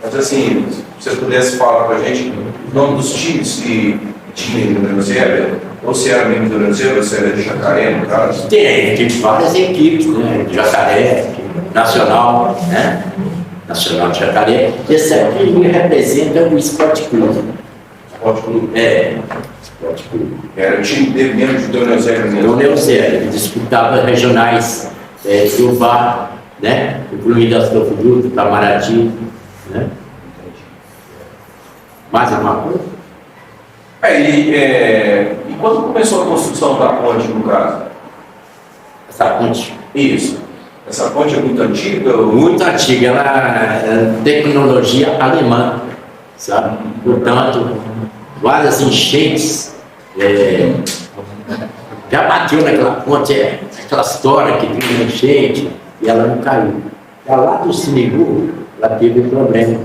Mas assim, se você pudesse falar para a gente o nome dos times que tinha no Neurzélia, ou se era mesmo do Neurzélia, ou se era de Jacaré, no caso? Tem várias equipes, né? De Jacaré, Nacional, né? Nacional de Jacaré. Esse aqui representa o Esporte Clube. Esporte Clube? Esporte Clube. Era o time dele mesmo de Dona Eusébio mesmo? Dona Eusébio, ele disputava regionais do VAR, né? Incluindo as do Fruto, Itamaraty, né? Mais alguma coisa? E quando começou a construção da ponte, no caso? Essa ponte? Isso. Essa ponte é muito antiga? Muito antiga, ela é tecnologia alemã, sabe? Portanto, várias enchentes, já bateu naquela ponte, aquela história que tinha enchente, e ela não caiu. Lá do Sinegu, ela teve problema,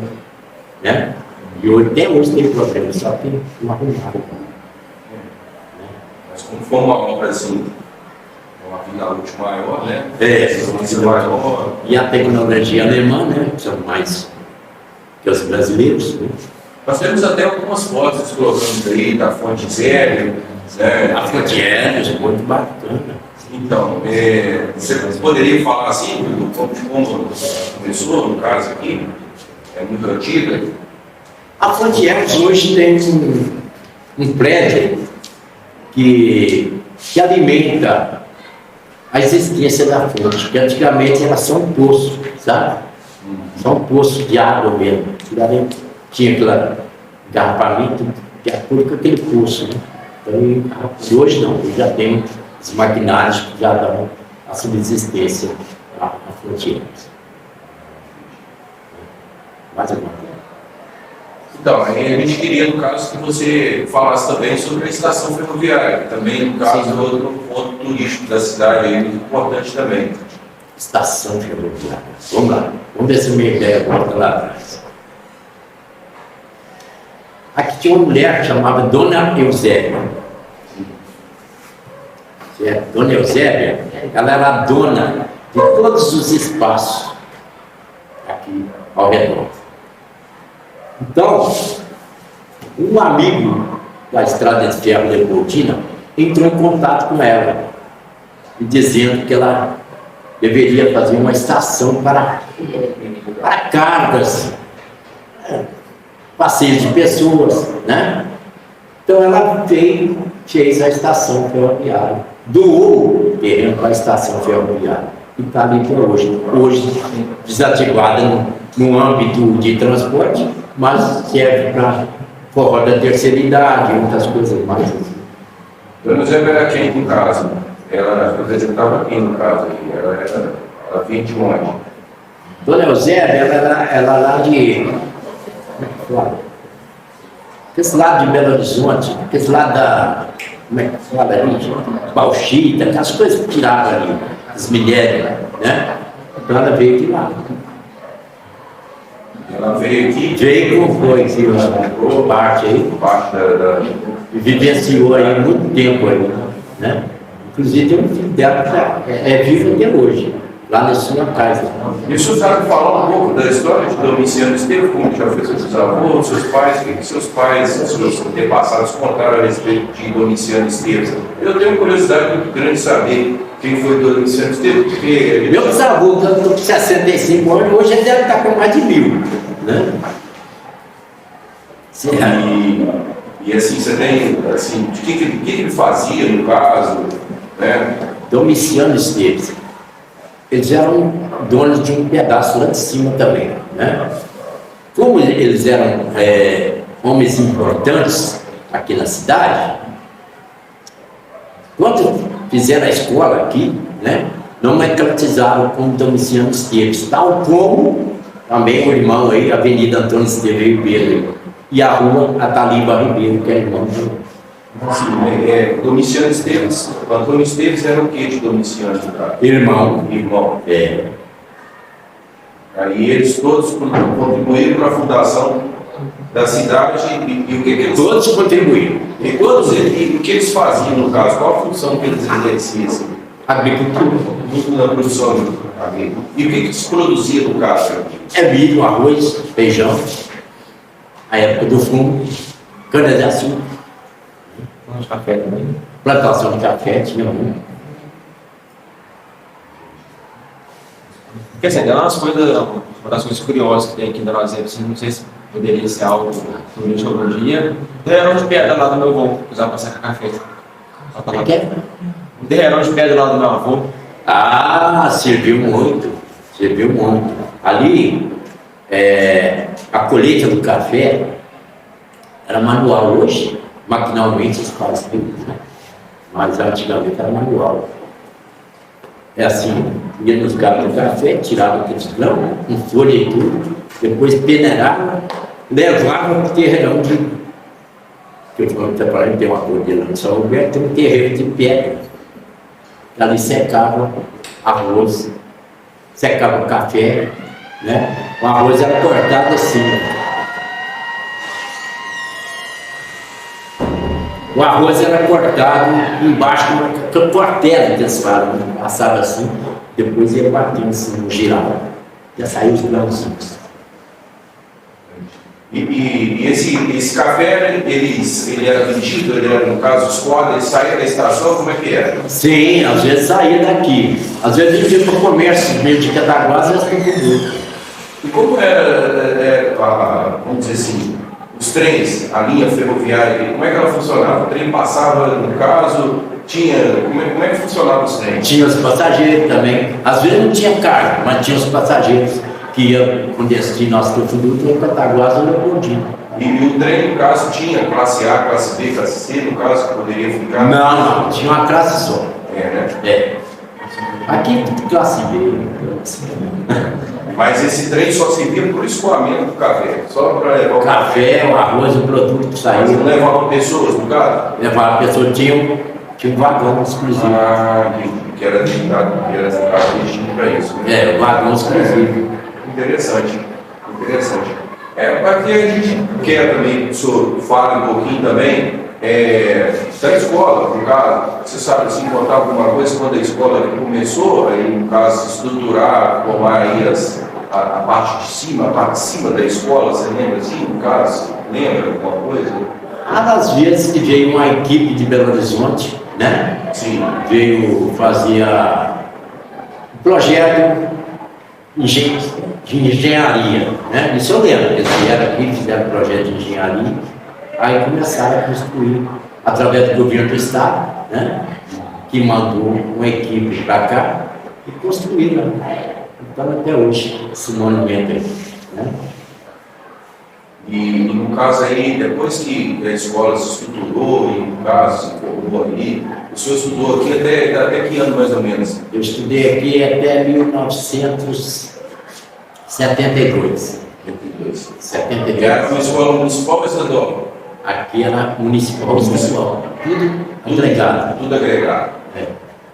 né? E até hoje tem problema, só que não arrumaram. Mas como foi uma obra assim, uma vida útil maior, né? Maior. E a tecnologia alemã, né? São mais que os brasileiros, né? Nós temos até algumas fotos que colocamos aí da fonte Zélio, né? A fonte Zélio, muito bacana. Então, você poderia falar assim, como começou, no caso aqui, é muito antiga? A Fonte Hermes hoje tem um prédio que alimenta a existência da fonte, que antigamente era só um poço, sabe? Só um poço de água mesmo. Tinha aquele engarrafamento de acordo com aquele poço. Né? Então, hoje não, hoje já tem os maquinários que já dão a subsistência à Fonte Hermes. Mais alguma coisa? Então, aí a gente queria, no caso, que você falasse também sobre a estação ferroviária, que também, no caso, é outro ponto turístico da cidade, aí, muito importante também. Estação ferroviária. Vamos lá, vamos ver se a minha ideia volta lá atrás. Aqui tinha uma mulher que chamava Dona Eusébia. Dona Eusébia, ela era a dona de todos os espaços aqui ao redor. Então, um amigo da Estrada de Ferro Leopoldina entrou em contato com ela, e dizendo que ela deveria fazer uma estação para cargas, passeios de pessoas, né? Então ela fez a estação ferroviária, doou o terreno para a estação ferroviária, e está ali até hoje. Hoje, desativada no âmbito de transporte, mas serve para forró da terceira idade, muitas coisas mais. Assim. Dona Eusébia era quem em casa? Ela representava quem no caso aqui? Ela vinha de onde? Dona Eusébia, ela lá de... Esse lado de Belo Horizonte, esse lado da... Como é que fala ali? Bauxita, aquelas coisas que tiravam ali, as mulheres, né? Então ela veio de lá. Ela veio aqui? Veio como foi, sim, ela parte aí. Parte da... E vivenciou aí muito tempo aí, né? Inclusive tem um filho dela que é vivo até hoje, lá na sua casa. E o senhor sabe falar um pouco da história de Domiciano Esteves, como já fez seus avós, seus pais, o que seus pais, seus antepassados contaram a respeito de Domiciano Esteves? Eu tenho curiosidade muito grande de saber quem foi Domiciano Esteves, porque... Meu bisavô, que eu estou com 65 anos, hoje ele deve estar com mais de 1000, né? E assim, você tem, assim, de que ele fazia no caso, né? Domiciano Esteves. Eles eram donos de um pedaço lá de cima também, né? Como eles eram homens importantes aqui na cidade, quando fizeram a escola aqui, né? Nomencratizaram como Domiciano Esteves, tal como também o irmão aí, Avenida Antônio Esteves Ribeiro, e a rua Ataliba Ribeiro, que é irmão dele. Domiciano Esteves, Antônio Esteves era o que de Domiciano? Irmão. Irmão. É. Aí eles todos contribuíram para a fundação da cidade e o que eles... Todos contribuíram. E o que eles faziam no caso? Qual a função que eles exerciam? Agricultura. Muito na produção agrícola. E o que eles produziam no caso? É milho, arroz, feijão, a época do fumo, cana-de-açúcar. Café também. Plantação de café, tinha muito. Porque assim, uma das coisas curiosas que tem aqui em Dona Eusébia, assim, não sei se poderia ser algo turístico algum dia, o derrão de pedra lá do meu avô, que usava para sacar café. O que é? O derrão de pedra lá do meu avô. Ah, serviu muito, serviu muito. Ali, a colheita do café era manual. Hoje, maquinalmente, se faz tudo, né? Mas antigamente era manual. É assim, ia nos galhos do café, tirava aqueles grãos, com folha e tudo, depois peneirava, levava para o terreirão de... Que eu falei para ele, tem uma cordeira lá em São Roberto, tem um terreiro de pedra. Ali secava arroz, secava o café, né? O arroz era cortado assim. O arroz era cortado embaixo de uma cortela, que eles falam, passava assim, depois ia batendo assim, no giral, já saiu os grãozinhos. E esse café, ele era vendido, ele era, no caso, escola, ele saía da estação, como é que era? Sim, às vezes saía daqui. Às vezes vendia para o comércio, meio de Cataguases, às vezes E como era, vamos dizer assim, os trens, a linha ferroviária, como é que ela funcionava? O trem passava, no caso, como é que funcionava os trens? Tinha os passageiros também. Às vezes não tinha carga, mas tinha os passageiros que iam com destino ao Fuduto, ou Cataguases ou Leopoldina. E o trem, no caso, tinha classe A, classe B, classe C, no caso, que poderia ficar? Não, tinha uma classe só. Né? É. Aqui classe B. Mas esse trem só servia para o escoamento do café, só para levar o café, o arroz, o produto que saía. Não levavam pessoas no carro? Levava pessoas, tinha um vagão exclusivo. Que era dedicado para isso. Né? O vagão exclusivo. Interessante. Aqui a gente quer também que o senhor fale um pouquinho também da escola, no caso. Você sabe assim, contar alguma coisa quando a escola começou, aí, no caso, estruturar, formar aí a parte de cima, da escola, você lembra assim, no caso? Lembra alguma coisa? Às vezes que veio uma equipe de Belo Horizonte, né? Sim. Fazia um projeto de engenharia, né? Isso eu lembro, eles vieram aqui, fizeram um projeto de engenharia, aí começaram a construir, através do governo do estado, né? Que mandou uma equipe para cá e construíram. Então até hoje, esse monumento aí, né? E no caso aí, depois que a escola se estruturou, e no caso se formou aí, o senhor estudou aqui até que ano mais ou menos? Eu estudei aqui até 1972. 72. Era uma escola municipal ou estadual? Aqui era municipal, tudo agregado. Tudo agregado. É.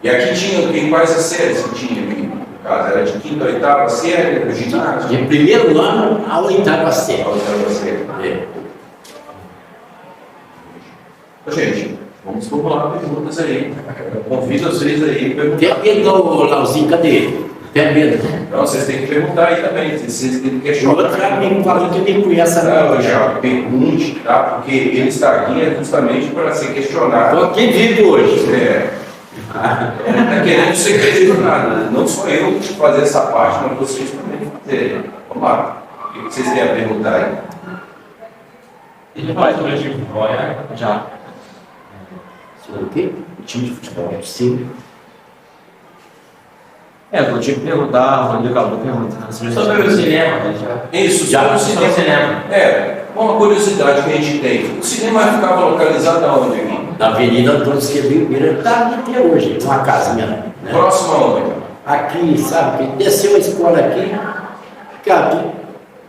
E aqui tinha quais as séries que tinha aqui? No caso, era de quinta, oitava série, do ginásio? De primeiro ano à oitava série. A oitava série. É. Gente, vamos formular perguntas aí. Eu convido vocês aí a perguntar. Tem medo, Lauzinho, cadê ele? Tem medo. Não, vocês têm que perguntar aí também. Vocês têm que O questionar. outro amigo falou que nem conhece a Não, já pergunte, tá? Porque ele está aqui justamente para ser questionado. Estou aqui vivo hoje. Ele está querendo ser questionado. Não sou eu que fazer essa parte, mas vocês também fazerem. Vamos lá. O que vocês têm a perguntar aí? Ele faz sobre o time de futebol, né? Já. Sobre o quê? O time de futebol. Sim. Eu tinha que perguntar, o Rodrigo acabou perguntando sobre o cinema. Isso, Já sobre o cinema. Uma curiosidade que a gente tem. O cinema ficava localizado aonde aqui? Na Avenida Antônio Esquerdo, está até hoje, uma casinha, né? Próximo aonde? Aqui, sabe, que desceu a escola aqui, fica aqui,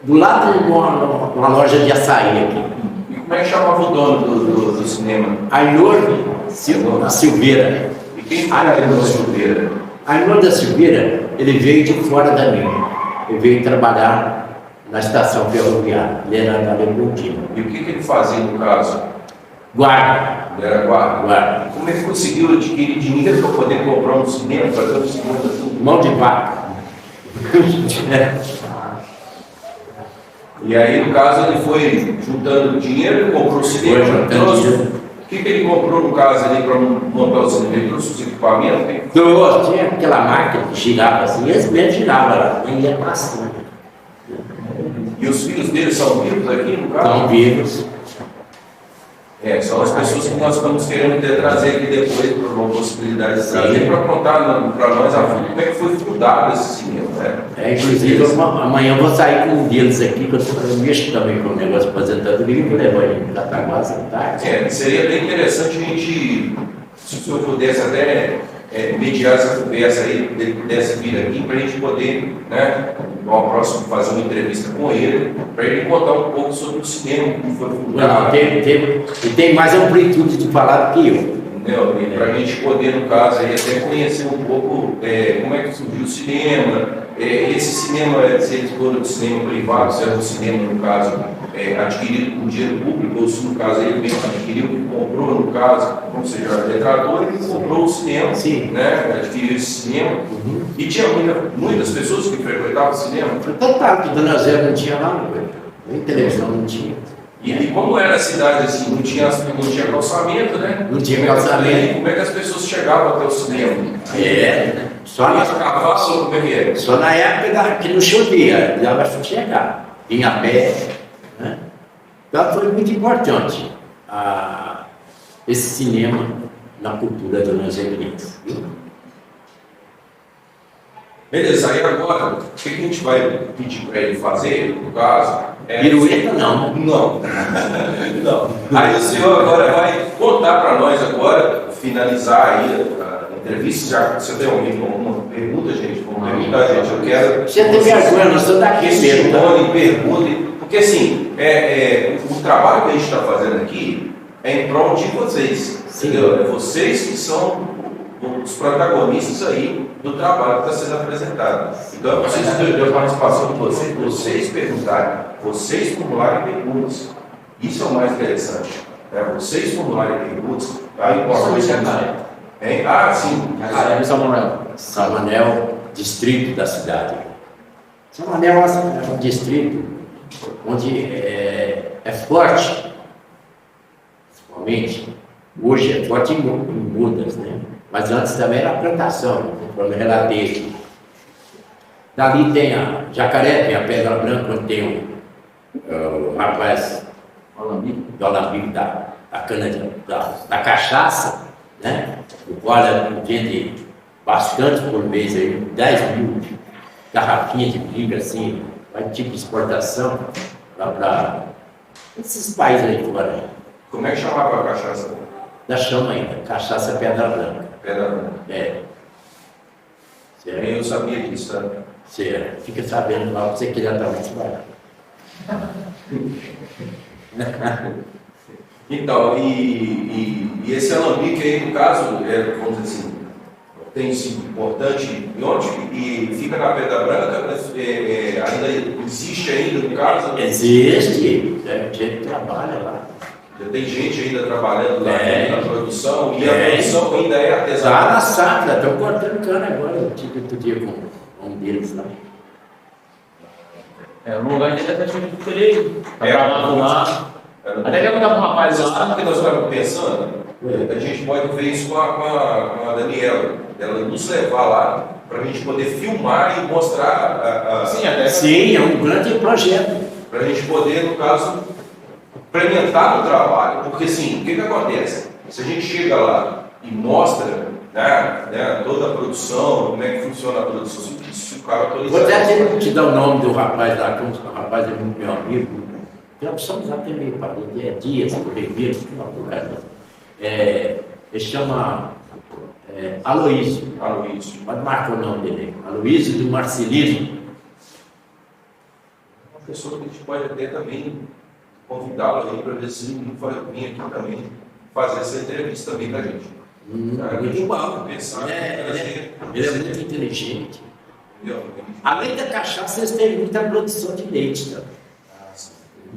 do lado de uma loja de açaí aqui. E como é que chamava o dono do cinema? Ainor Silveira. E quem foi a da Silveira? Ainor da Silveira, ele veio de fora da minha. Ele veio trabalhar na estação ferroviária. Ele era da Leopoldina. E o que ele fazia no caso? Guarda. Ele era guarda. Guarda. Como ele conseguiu adquirir dinheiro para poder comprar um cinema, fazer um cinema tudo? Mão de vaca. E aí, no caso, ele foi juntando dinheiro e comprou o cinema. Foi juntando dinheiro. O que ele comprou, no caso, ali para montar o cinema? Ele trouxe os equipamentos? Tinha aquela máquina que girava assim, eles mesmo giravam lá, e ia passando. E os filhos dele são vivos aqui, no caso? Estão vivos. São as pessoas que nós estamos querendo trazer aqui depois, por uma possibilidade de trazer, Sim. para contar para nós como é que foi fundado esse cinema, né? Inclusive, amanhã eu vou sair com um deles aqui, que eu mexo também com o negócio de aposentadoria, e vou levar ele para tá quase tarde. Seria bem interessante a gente, se o senhor pudesse até mediar essa conversa aí, ele pudesse vir aqui, para a gente poder, né, ao próximo, fazer uma entrevista com ele, para ele contar um pouco sobre o cinema, como foi fundado. Ele tem mais amplitude de falar do que eu. Entendeu? E para a gente poder, no caso, aí, até conhecer um pouco como é que surgiu o cinema, esse cinema, se eles foram de cinema privado, se era um cinema, no caso, adquirido com dinheiro público, ou se no caso ele mesmo adquiriu, comprou, no caso, como seja, a letradora, ele comprou o cinema, Sim. né? Adquiriu esse cinema. E tinha muitas pessoas que frequentavam o cinema. Total, que Dona Zé não tinha lá, nem televisão não tinha. E como era a cidade assim, não tinha calçamento, né? Não tinha calçamento. E como é que as pessoas chegavam até o cinema? Só na, Cavalo, como é que é? só na época que não chovia, dava para chegar, vinha a pé. Né? Então foi muito importante esse cinema na cultura do Dona Zé Brito. Beleza, aí agora, o que a gente vai pedir para ele fazer, no caso? Pirueta não, né? Não. Não. Aí o senhor agora vai contar para nós agora, finalizar aí a entrevista, já que você tem alguma pergunta, gente, vamos perguntar, gente, eu quero... Você tem vergonha, nós estamos daqui mesmo. Perguntem, porque assim, o trabalho que a gente está fazendo aqui é em prol de vocês, entendeu? É vocês que são os protagonistas aí do trabalho que está sendo apresentado. Então, eu preciso da participação de vocês perguntarem, vocês formularem perguntas. Isso é o mais interessante. Vocês formularem perguntas. Aí, sim. São Manuel, distrito da cidade. São Manuel é um distrito onde é forte, principalmente. Hoje é forte em mudas, né? Mas antes também era plantação, conforme relatei. Dali tem a Jacaré, tem a Pedra Branca, onde tem o rapaz do alambique da cana da cachaça, né? O qual vende bastante por mês, aí, 10 mil garrafinhas de briga, assim, vai tipo exportação para Esses países aí fora. Como é que chamava a cachaça? Da chama ainda, cachaça pedra branca. Pedra branca. É. Eu sabia disso, tá? Você fica sabendo lá, você que diretamente vai. Então, e esse alambique aí, no caso, vamos dizer assim, tem sido importante e fica na Pedra Branca, mas ainda existe ainda, no caso? Existe, gente trabalha lá. Já tem gente ainda trabalhando lá na produção, e a É. produção ainda é Está artesanal. na safra, estão cortando cana agora, eu tive outro dia com um deles lá. No lugar ainda até tinha que ter gravado lá. Até que eu tava com um rapaz Sabe o lá. que nós estávamos pensando? A gente pode ver isso com a Daniela. Ela nos levar lá para a gente poder filmar e mostrar Sim, até. Sim, é um grande projeto. para a gente poder, no caso, implementar no trabalho. Porque assim, o que acontece? Se a gente chega lá e mostra toda a produção, como é que funciona a produção, se o cara autorizar. Vou até te dar o nome do rapaz lá, que o rapaz é muito meu amigo. Tem opção até meio parede, é Dias, Correio, ele chama Aloísio. Aloísio. Pode marcar o nome dele. Aloísio do Marcelismo. Uma pessoa que a gente pode até também convidá-lo aí para ver se ele vai vir aqui também fazer essa entrevista também com a gente. Muito bom. Pensar, Ele é muito inteligente. entendeu? Além da cachaça, eles têm muita produção de leite também.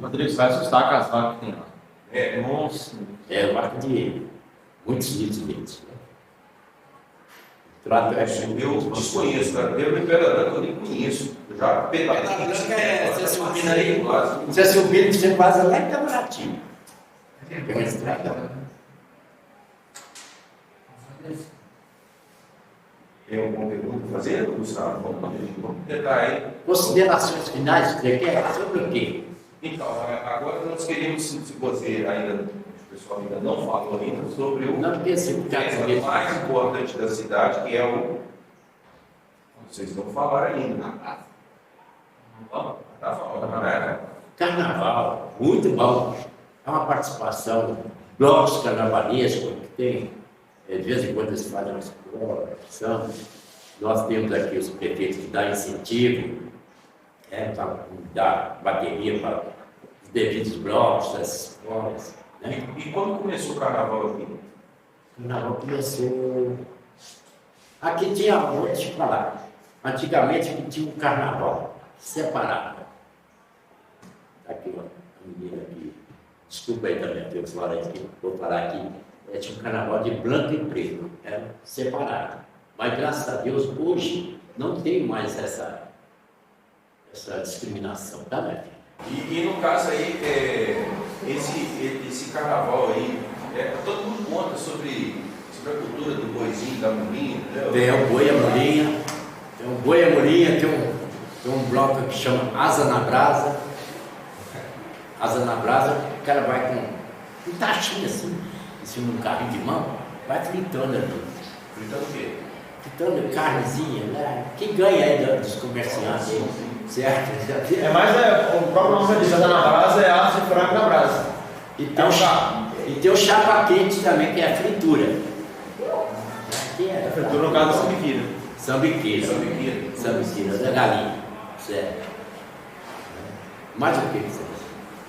Rodrigo, você vai assustar com as vacas que tem lá. Nossa. É vaca de muitos litros de leite. Trato é Eu desconheço, tá? Eu em Pedra Branca eu nem conheço. Eu já Pedra Branca é você subindo aí, você subindo, você passa lá em Camaraty. Tem uma estrada. Tem alguma pergunta a fazer, Gustavo? Vamos tentar aí. Considerações finais, você quer? Sobre o quê? Então, agora nós queríamos, se você ainda, o pessoal ainda não falou ainda, sobre o Não pense que tema mais importante da cidade, que é o. Vocês não falaram ainda. Tá falando, né? Carnaval, muito bom. É uma participação, blocos carnavalescos que tem, de vez em quando eles fazem uma exploração. Nós temos aqui os prefeitos que dão incentivo, para dar bateria para os devidos blocos, das escolas. Né? E quando começou o carnaval aqui? O carnaval começou. Aqui tinha, vou te falar, antigamente aqui tinha um carnaval separado. Aqui, ó, a menina aqui, desculpa aí também, vou falar aqui, tinha um carnaval de branco e preto, separado. Mas graças a Deus, hoje, não tem mais essa discriminação, tá, minha filha? E no caso aí, esse carnaval aí, todo mundo conta sobre a cultura do boizinho, da molinha, entendeu? Tem o boi, a molinha, tem um bloco que chama Asa na Brasa. Asa na Brasa, o cara vai com um tachinho assim, em cima de um carrinho de mão, vai fritando ali. Fritando o quê? Fritando carnezinha, né? Quem ganha aí dos comerciantes, certo? Mais o próprio nome diz, na brasa é asa de frango na brasa. E tem o chapa quente também, que é a fritura. A fritura no caso é sambiquira. Sambiqueira. Sambiqueira, da galinha. Certo. Mais o que você diz?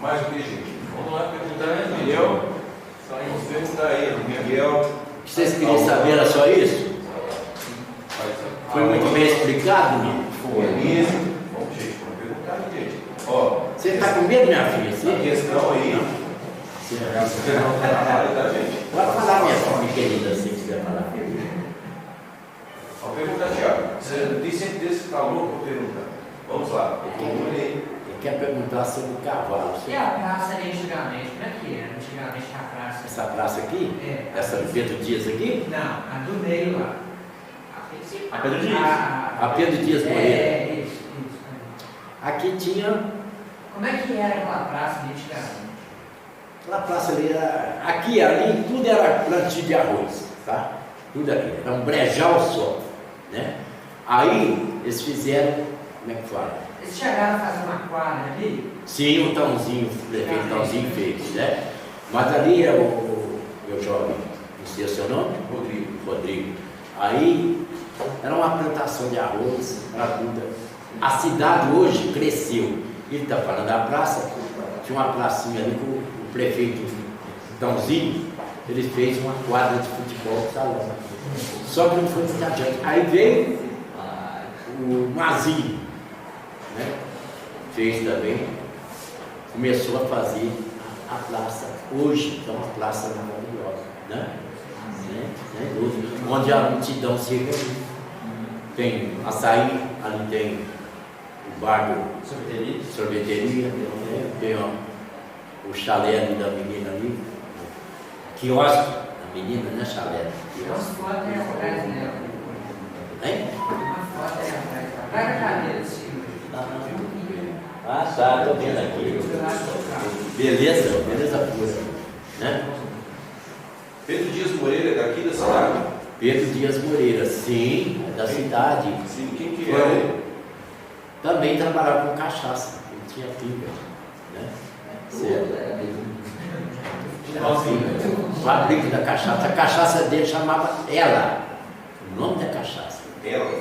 Mais o que, gente? Vamos lá perguntar, né, Miguel? Vamos perguntar aí, Miguel. O que vocês queriam saber era só isso? Foi muito bem explicado, menino? Foi mesmo. Vamos, gente, vamos perguntar, gente. Ó, Você está com medo, minha filha? a Sim? questão aí. Tá, gente? Pode falar, minha filha querida, se quiser falar. Vamos perguntar, Tiago. Você tem certeza que está louco para perguntar? Vamos lá. Ele quer perguntar sobre o cavalo. E a praça ali antigamente, como é que era? Antigamente a praça. Essa praça aqui? É. Essa do Pedro Dias aqui? Não, a do meio lá. A Pedro Dias. A Pedro Dias Moreira. É, isso. Aqui tinha. Como é que era aquela praça ali antigamente? Aquela praça ali era. Aqui, ali, tudo era plantio de arroz, tá? Tudo aqui. Era um brejal só, né? Aí eles fizeram, como é que fala? Eles chegaram a fazer uma quadra ali? Sim, o Tãozinho, o prefeito Tãozinho fez, né? Mas ali é o jovem, não sei o seu nome? Rodrigo. Aí era uma plantação de arroz, era tudo. A cidade hoje cresceu. Ele está falando da praça, tinha uma pracinha ali com o prefeito Tãozinho, ele fez uma quadra de futebol no salão. Só que não foi muito adiante. Aí veio o Mazinho, né? Fez também, começou a fazer a praça. Hoje é uma praça maravilhosa, né? Onde a multidão se reúne. Tem açaí, ali tem o bar do sorveteria, né? Tem o chalé ali da menina ali, quiosque da menina, né? Chalé. Tem umas fotos aí atrás, né? Hein? Uma foto aí atrás. Vai a cadeira, Silvio. Ah, tá, tô vendo aqui. Beleza, beleza pura, né? Pedro Dias Moreira é daqui da cidade? Pedro Dias Moreira, sim, é da cidade. Sim, quem que é ele? Também trabalhava com cachaça, ele tinha filha, né? Certo. Fábrica da cachaça. A cachaça dele chamava Ela. O nome da cachaça. Ela.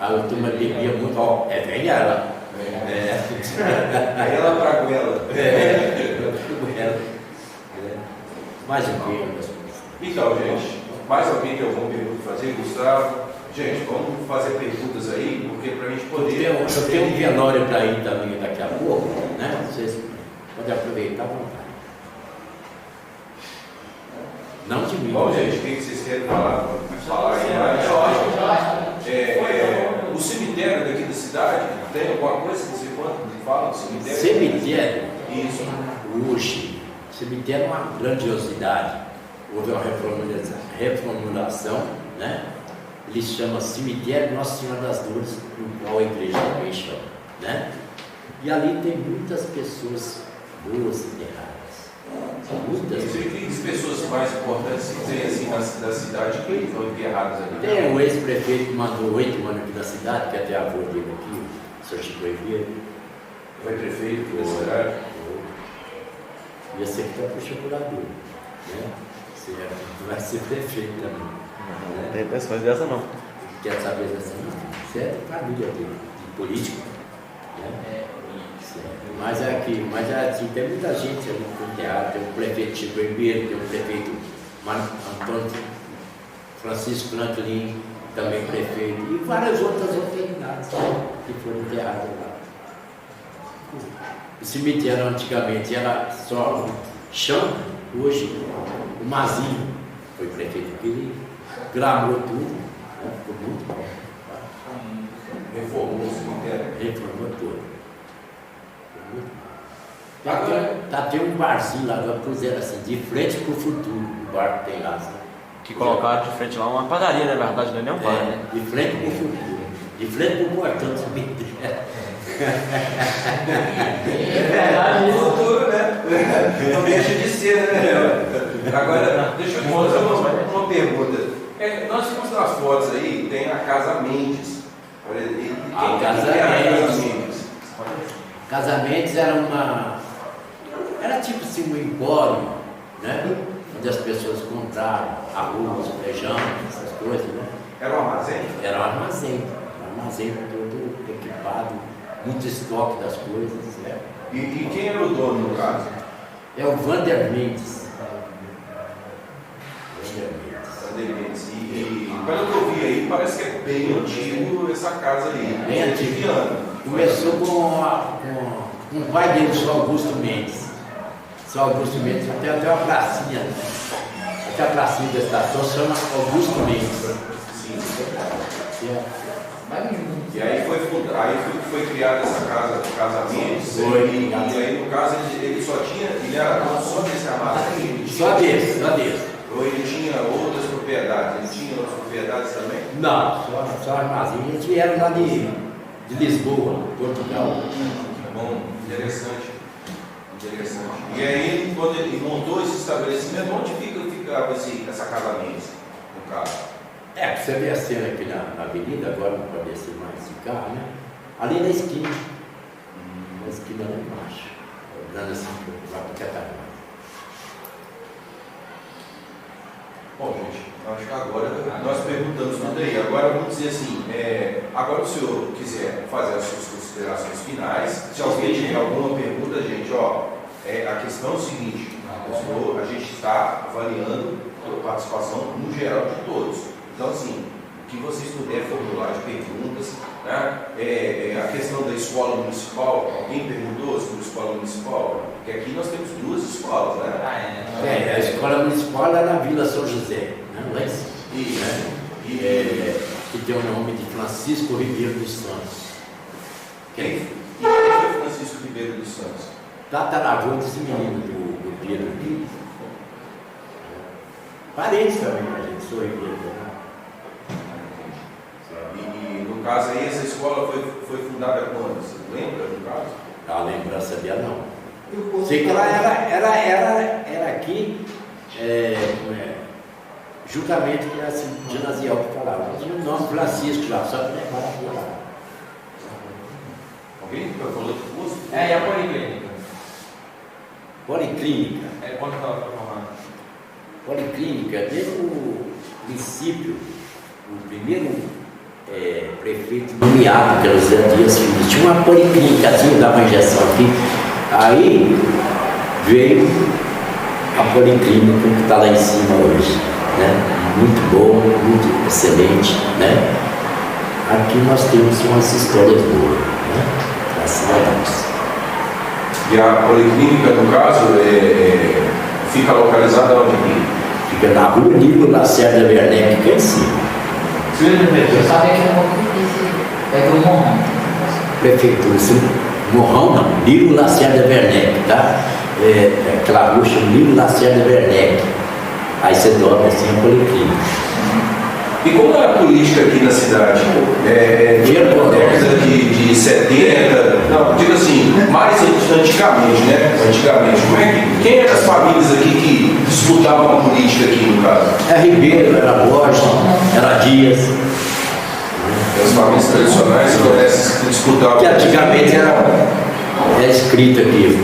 A turma bebia muito, ó, é velha ela. Ela pra goela. Mais um pouco. Então, gente, mais alguém tem alguma pergunta para fazer? Gustavo? Gente, vamos fazer perguntas aí, porque para a gente poder... Eu tenho um velório para ir também daqui a pouco, né? Vocês podem aproveitar à vontade. Não de mim. Bom, gente, o que vocês querem falar? Falar aí, o cemitério daqui da cidade, tem alguma coisa que você fala do cemitério? Cemitério? Isso. Hoje, cemitério é uma grandiosidade. Houve uma reformulação, né? Ele chama Cemitério Nossa Senhora das Dores, no qual a igreja também chama, né? E ali tem muitas pessoas boas enterradas. Muitas. E as pessoas mais importantes que tem assim da cidade que estão enterradas ali? Tem o ex-prefeito que mandou 8 anos aqui da cidade, que até a avó dele aqui, o Sr. Chico Ribeiro. Foi prefeito aqui da cidade? E esse aqui está puxando curador, né? Você vai ser prefeito também. Não tem pessoas dessa não. Quer saber dessa não? Você é família dele, de político. Né? Mas assim, tem muita gente ali no teatro, tem o prefeito Chico Ribeiro, tem o prefeito Antônio Francisco Franklin, também prefeito, e várias outras autoridades que foram enterradas lá. O cemitério antigamente era só chão, hoje o Mazinho foi prefeito aqui, ele gramou tudo, né? Ficou muito bom. Reformou o cemitério? Reformou tudo. Agora, Tem um barzinho lá, agora puseram assim, de frente pro futuro, o bar que tem lá. Sabe? Que colocaram de frente lá uma padaria, na verdade, não é nem um bar, né? De frente pro futuro, de frente pro portão do cemitério. é verdade, no futuro, né? Não deixa de ser, né? Agora, deixa eu te fazer uma pergunta. Nós temos nas fotos aí, tem a Casa Mendes. A Casa Mendes. Casa Mendes era tipo assim um empório, né? Onde as pessoas compravam arroz, feijão, essas coisas, né? Era um armazém? Era um armazém todo equipado, muito estoque das coisas, né? E quem era o dono no caso? É o Vander Mendes. Vander Mendes. E pelo que eu vi aí, parece que é bem antigo essa casa aí. Bem antigo. Que ano? Começou com o pai dele, o Sr. Augusto Mendes. Sr. Augusto Mendes, até uma pracinha, até a pracinha da estação chama Augusto Mendes. Sim. E aí foi criada essa casa Mendes. Foi. E aí no caso ele só tinha, ele era dono só desse armazém? Só desse. Ou ele tinha outras propriedades? Ele tinha outras propriedades também? Não, só armazém. Eles vieram lá de Lisboa, Portugal. Bom, interessante. E aí, quando ele montou esse estabelecimento, onde ficava essa casa Mendes, no caso? Você vê a cena aqui na avenida, agora não pode ser mais esse carro, né? Ali na esquina. esquina lá embaixo. Olhando assim lá para Catarina. Bom, gente, acho que agora nós perguntamos tudo aí. Agora vamos dizer assim, agora o senhor quiser fazer as suas considerações finais, se alguém tiver alguma pergunta, gente, a questão é o seguinte, a gente está avaliando a participação no geral de todos. Então, assim, o que vocês puderem formular de perguntas, né? A questão da escola municipal, alguém perguntou sobre a escola municipal? Porque aqui nós temos 2 escolas, né? A escola municipal é na Vila São José, né? Lá em cima, né? Que tem o nome de Francisco Ribeiro dos Santos. Quem foi Francisco Ribeiro dos Santos? Tataravô desse menino do Pedro aqui. Parente também, a gente sou Ribeiro. E no caso aí, essa escola foi fundada quando? Você lembra do caso? A lembrança dela não. Sei que ela era aqui, juntamente com essa ginasial que falava. Tinha o nome Francisco lá, só que levaram aqui lá. Alguém falou de curso? E a policlínica? Policlínica. Quando estava falando? Policlínica, desde o princípio, o primeiro prefeito nomeado pelo Zé Dias Filho, tinha uma policlínica assim, dava uma injeção aqui. Aí veio a policlínica que está lá em cima hoje, né? Muito boa, muito excelente, né? Aqui nós temos umas histórias boas, né? Graças a Deus. E a policlínica, no caso, fica localizada onde? Fica na rua Nilo Lacerda Werneck, que é em cima. Eu sabia que era um pouco difícil. É do Morrão. Prefeitura, Morrão não, Nilo Lacerda Werneck, tá? Aquela rua chama Nilo Lacerda Werneck. Aí você dobra assim a policlínica. E como é a política aqui na cidade? Década de 70, não, digo assim, mais antigamente, né? Antigamente, quem eram as famílias aqui que disputavam a política aqui, no caso? Era Ribeiro, era Borges, era Dias. As famílias tradicionais são essas que disputavam. Que antigamente era escrito aqui,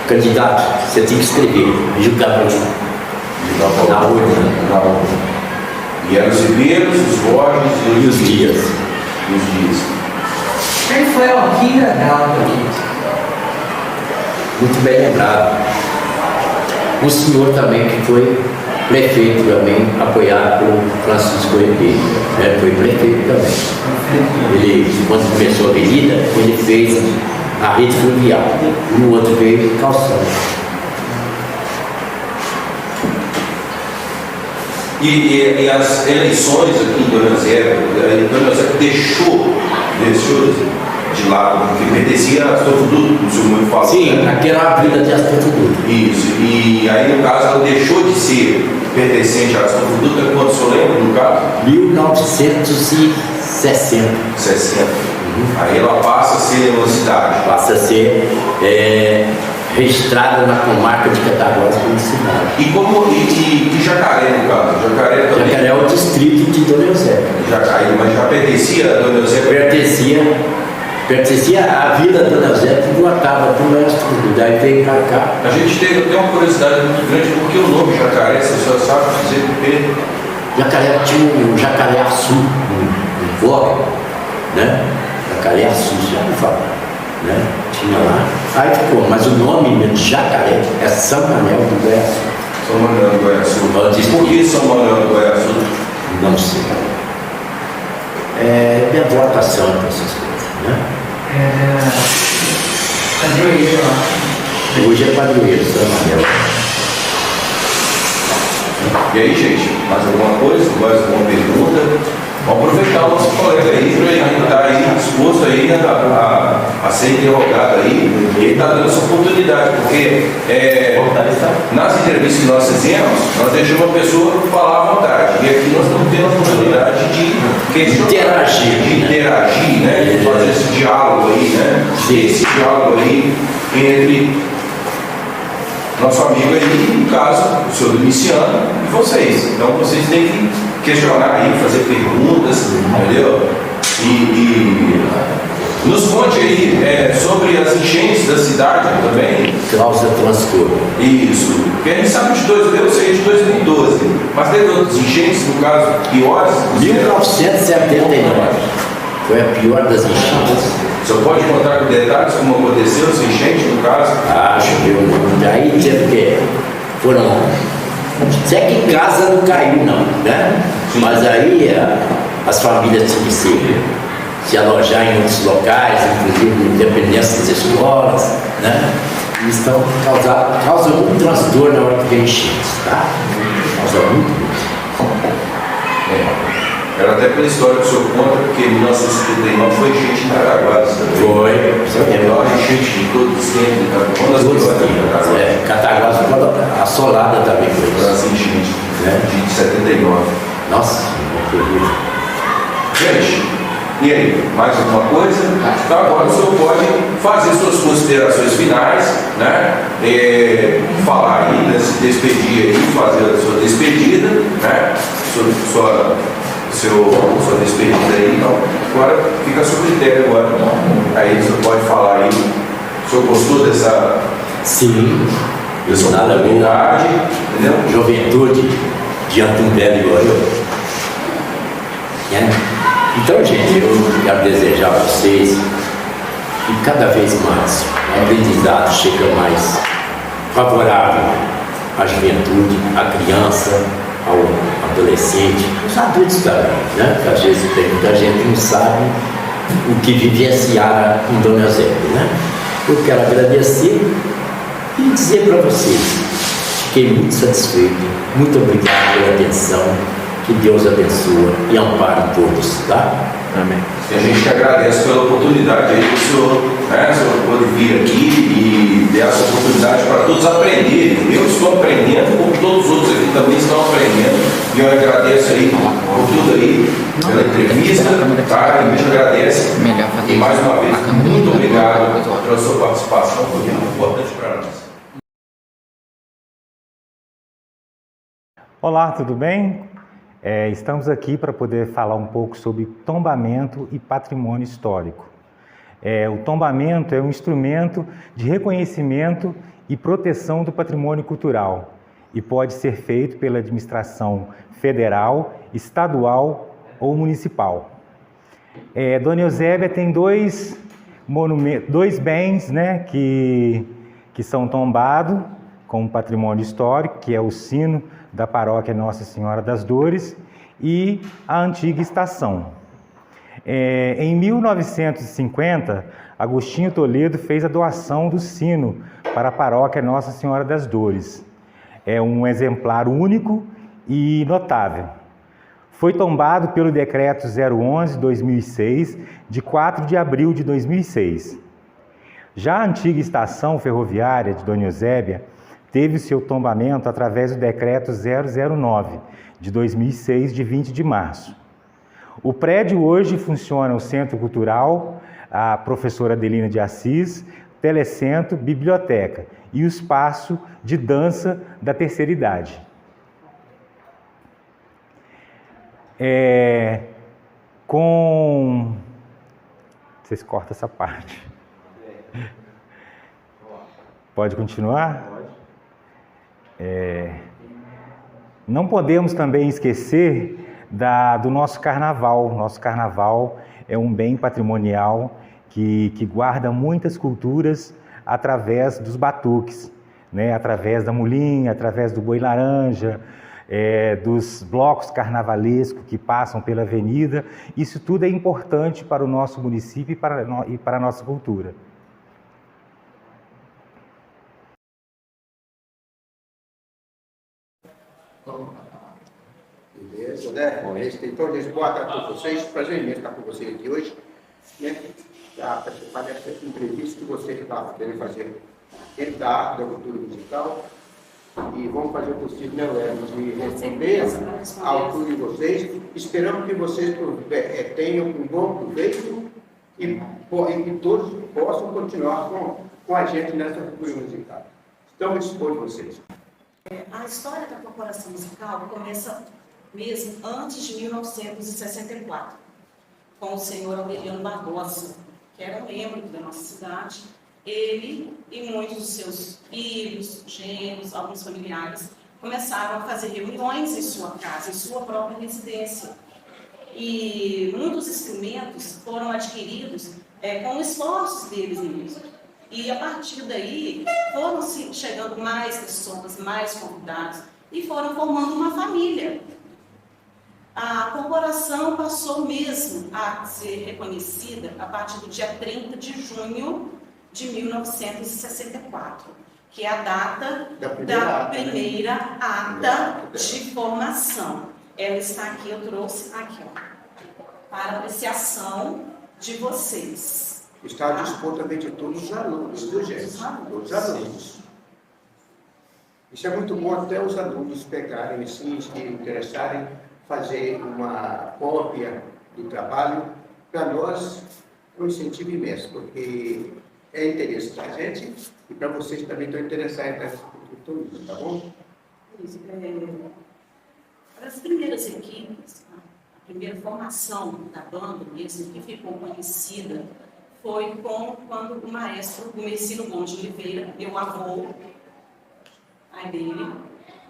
candidato, você tinha que escrever, julgar na urna. E eram os Ribeiros, os Borges e os Dias. Ele foi aqui na Gala aqui. Muito bem lembrado. O senhor também que foi prefeito também, apoiado por Francisco Ribeiro, né? Foi prefeito também. Ele, quando começou a avenida, ele fez a rede fluvial. E o outro veio calçando. E as eleições aqui em Dona Zé deixou de lado, porque pertencia a Astolfo Dutra, o senhor muito falou. Sim, né? Aqui era a vida de Astolfo Dutra. Isso, e aí no caso ela deixou de ser pertencente a Astolfo Dutra, quando o senhor lembra no caso? 1960. 60. Aí ela passa a ser uma cidade. Passa a ser registrada na comarca de Cataguases como cidade. E como e Jacaré, no caso? Jacaré é o distrito de Dona Eusébia. Jacaré, mas já pertencia a Dona Eusébia? Pertencia à vila da Dona Eusébia, tudo acaba, tudo é tudo. Daí veio pra cá. A gente tem uma curiosidade muito grande, porque o nome Jacaré, você só sabe dizer porque Jacaré tinha um Jacareaçu, um vó, né? Jacareaçu, já me fala, né? Tinha lá. Aí ficou, mas o nome mesmo, Jacaré, é São Manuel do Goiaçu. São Manuel do Goiaçu. Por que São Manuel do Goiaçu? Não sei. Minha avó tá santa, essas coisas, né? Padroeiro lá. Hoje é padroeiro, São Manuel. E aí, gente, mais alguma coisa? Mais alguma pergunta? Vamos aproveitar o nosso colega aí, para ele estar aí disposto aí a ser interrogado aí, e ele está dando essa oportunidade, porque nas entrevistas que nós fizemos, nós deixamos a pessoa falar à vontade, e aqui nós estamos tendo a oportunidade de interagir, né? De fazer esse diálogo aí, né? Esse diálogo aí entre nosso amigo aí, no caso, o senhor Domiciano e vocês. Então vocês têm que questionar aí, fazer perguntas, entendeu? E Nos conte aí sobre as enchentes da cidade também. Causa transtorno. Isso. Porque a gente sabe de 2012, mas teve outras enchentes, no caso, piores? 1979 foi a pior das enchentes. O senhor pode contar com detalhes como aconteceu essa enchente, no caso? Choveu muito. Aí teve que. Foram. Se é que casa não caiu, não, né? Sim. Mas aí as famílias tinham que se alojar em outros locais, inclusive independência das escolas, né? Isso causa muito transtorno na hora que vem enchentes, tá? Causa muito. Era até pela história que o senhor conta, porque em 1979 foi enchente em Cataguases também. Foi. É a maior enchente de todos os tempos de Cataguases. Uma das piores de Cataguases. Cataguases assolada também foi isso. As enchentes, né? De 79. Nossa, que horrível. Gente, e aí, mais alguma coisa? Então agora o senhor pode fazer suas considerações finais, né? Falar aí, se despedir aí, fazer a sua despedida, né? Sua despedida aí, então agora fica a seu critério agora. Aí o senhor pode falar aí. O senhor gostou dessa? Sim. Dessa oportunidade, entendeu? Juventude diante de um velho igual eu. Então, gente, eu quero desejar a vocês que cada vez mais o aprendizado chega mais favorável à juventude, à criança, ao adolescente, aos adultos também, né? Porque às vezes tem muita gente que não sabe o que vivenciar com Dona Eusébia, né? Eu quero agradecer e dizer para vocês, fiquei muito satisfeito, muito obrigado pela atenção, que Deus abençoe e ampare todos, tá? Amém. E a gente agradece pela oportunidade aí do senhor, né? O senhor pode vir aqui e dar essa oportunidade para todos aprenderem. Eu estou aprendendo, como todos os outros aqui também estão aprendendo. E eu agradeço aí por tudo aí, pela entrevista, tá? A gente agradece. E mais uma vez, muito obrigado pela sua participação, foi muito importante para nós. Olá, tudo bem? Estamos aqui para poder falar um pouco sobre tombamento e patrimônio histórico. O tombamento é um instrumento de reconhecimento e proteção do patrimônio cultural e pode ser feito pela administração federal, estadual ou municipal. Dona Eusébia tem dois bens, né, que são tombados como patrimônio histórico, que é o sino da paróquia Nossa Senhora das Dores e a antiga estação. Em 1950, Agostinho Toledo fez a doação do sino para a paróquia Nossa Senhora das Dores. É um exemplar único e notável. Foi tombado pelo Decreto 011/2006, de 4 de abril de 2006. Já a antiga estação ferroviária de Dona Eusébia teve o seu tombamento através do Decreto 009, de 2006, de 20 de março. O prédio hoje funciona o Centro Cultural, a professora Adelina de Assis, telecentro, biblioteca e o espaço de dança da terceira idade. Vocês cortam essa parte. Pode continuar? Não podemos também esquecer do nosso carnaval. Nosso carnaval é um bem patrimonial que guarda muitas culturas através dos batuques, né? Através da mulinha, através do boi laranja, dos blocos carnavalescos que passam pela avenida. Isso tudo é importante para o nosso município e para a nossa cultura. Beleza, né? Então, boa tarde a todos vocês. Prazer imenso estar com vocês aqui hoje, né? Para participar dessa entrevista que você está querendo fazer dentro da arte, da cultura musical. E vamos fazer o possível, né, Léo, de responder à altura de vocês. Esperamos que vocês tenham um bom proveito e que todos possam continuar com a gente nessa cultura musical. Estamos dispostos a vocês. A história da corporação musical começa mesmo antes de 1964, com o senhor Aureliano Barbosa, que era membro da nossa cidade, ele e muitos dos seus filhos, genros, alguns familiares, começaram a fazer reuniões em sua casa, em sua própria residência. E muitos instrumentos foram adquiridos com esforços deles mesmos. E a partir daí foram se chegando mais pessoas, mais convidados, e foram formando uma família. A corporação passou mesmo a ser reconhecida a partir do dia 30 de junho de 1964, que é a data da primeira ata de formação. Ela está aqui, eu trouxe aqui, ó, para apreciação de vocês. Está à disposição também de todos os alunos, viu, gente? Todos os alunos. Isso é muito bom até os alunos pegarem, assim, se interessarem, fazer uma cópia do trabalho. Para nós, é um incentivo imenso, porque é interesse da gente e para vocês também estão interessados nessa cultura, tá bom? Isso, para as primeiras equipes, a primeira formação da banda mesmo, que ficou conhecida, foi quando o maestro Gumercino Gomes de Oliveira, meu avô, pai dele,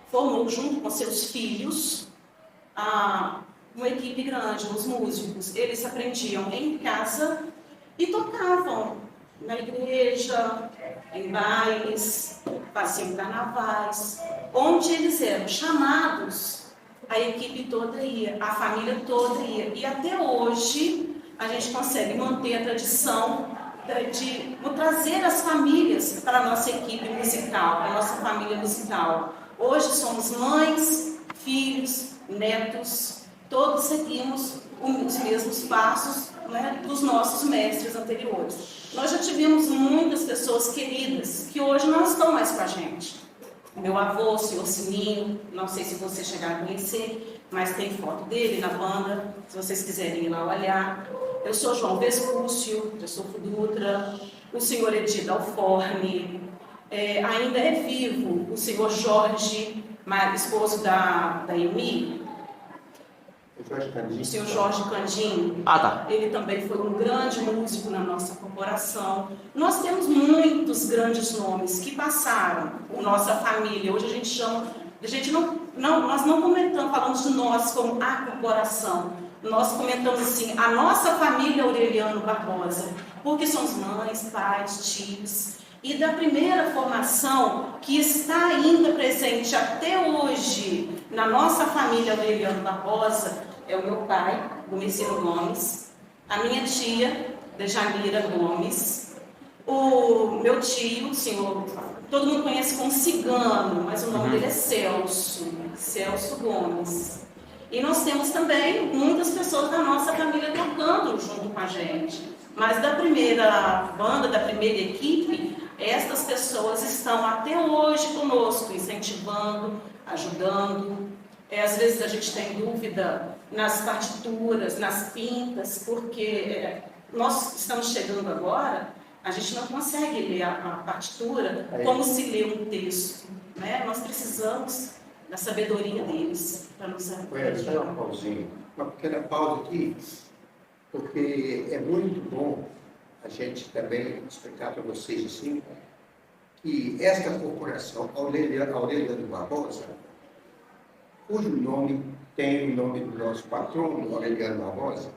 formou junto com seus filhos uma equipe grande, os músicos. Eles aprendiam em casa e tocavam na igreja, em bailes, faziam carnavais, onde eles eram chamados, a equipe toda ia, a família toda ia. E até hoje a gente consegue manter a tradição de trazer as famílias para a nossa equipe musical, para a nossa família musical. Hoje somos mães, filhos, netos, todos seguimos os mesmos passos, né, dos nossos mestres anteriores. Nós já tivemos muitas pessoas queridas que hoje não estão mais com a gente. Meu avô, o senhor Sininho, não sei se vocês chegaram a conhecer, mas tem foto dele na banda, se vocês quiserem ir lá olhar. Eu sou João Vescúcio, eu sou Dutra, o senhor Edir Alforne, ainda é vivo o senhor Jorge, esposo da Emi, o senhor Jorge Candim. Ele também foi um grande músico na nossa corporação. Nós temos muitos grandes nomes que passaram por nossa família. Hoje a gente chama, nós não comentamos, falamos de nós como a corporação. Nós comentamos assim, a nossa família Aureliano Barbosa, porque somos mães, pais, tios. E da primeira formação, que está ainda presente até hoje na nossa família Aureliano Barbosa, é o meu pai, Gumercino Gomes, a minha tia, Dejamira Gomes, o meu tio, o senhor, todo mundo conhece como Cigano, mas o nome dele é Celso Gomes. E nós temos também muitas pessoas da nossa família tocando junto com a gente. Mas da primeira banda, da primeira equipe, estas pessoas estão até hoje conosco, incentivando, ajudando. Às vezes a gente tem dúvida nas partituras, nas pintas, porque nós estamos chegando agora, a gente não consegue ler a partitura como se lê um texto, né? Nós precisamos da sabedoria deles para nos ajudar. Só uma pequena pausa aqui, porque é muito bom a gente também explicar para vocês assim, que esta corporação, Aureliano Barbosa, cujo nome tem o nome do nosso patrono, Aureliano Barbosa,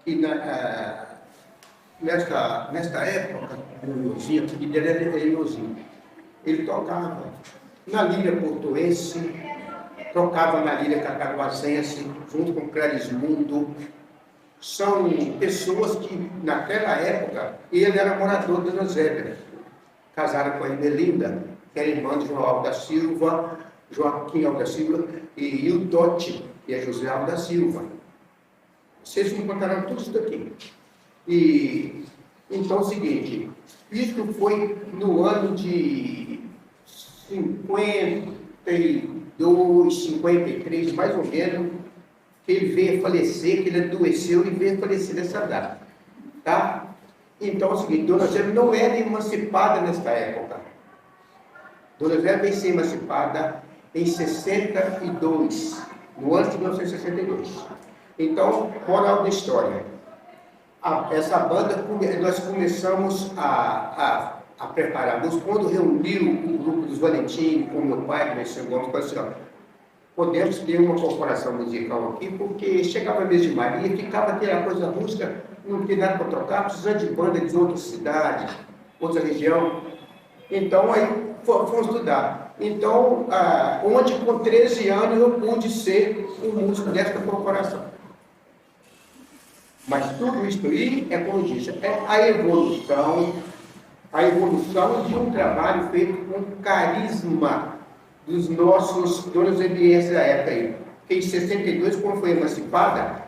que nesta época, ele era Leozinho, ele tocava na lira portuense, tocava na lira cataguacense, junto com Clarismundo. São pessoas que, naquela época, ele era morador de Dona Zébia, casaram com a Emelinda, que era irmã de João Alves da Silva, Joaquim Alves da Silva, e o Totti, que é José Alves da Silva. Vocês encontraram tudo isso daqui. E, então, é o seguinte, isso foi no ano de 52, 53, mais ou menos, que ele veio a falecer, que ele adoeceu e veio a falecer nessa data. Tá? Então, é o seguinte, Dona Zé não era emancipada nesta época. Dona Zé veio ser emancipada em 62, no ano de 1962. Então, moral da história. essa banda, nós começamos a prepararmos. Quando reuniu o grupo dos Valentim com meu pai, que nós chegamos, falou assim, ó, podemos ter uma corporação musical aqui, porque chegava mês de Maria e ficava aquela coisa rústica, não tem nada para tocar, precisando de banda de outra cidade, outra região. Então, aí fomos estudar. Então, onde com 13 anos eu pude ser um músico desta corporação. Mas tudo isso aí, é como eu disse, é a evolução de um trabalho feito com carisma dos nossos donos de ambientes da época aí. Porque em 62, quando foi emancipada,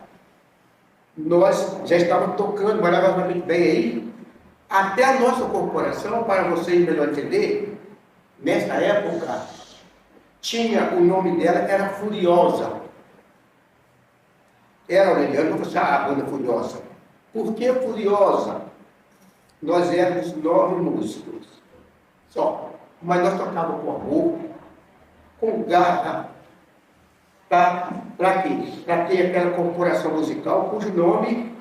nós já estávamos tocando maravilhosamente bem aí. Até a nossa corporação, para vocês melhor entender, nessa época, tinha o nome dela, era Furiosa. Era Aureliano, não fosse a banda Furiosa. Por que Furiosa? Nós éramos 9 músicos, só. Mas nós tocávamos com amor, com garra, para quê? Para ter aquela corporação musical cujo nome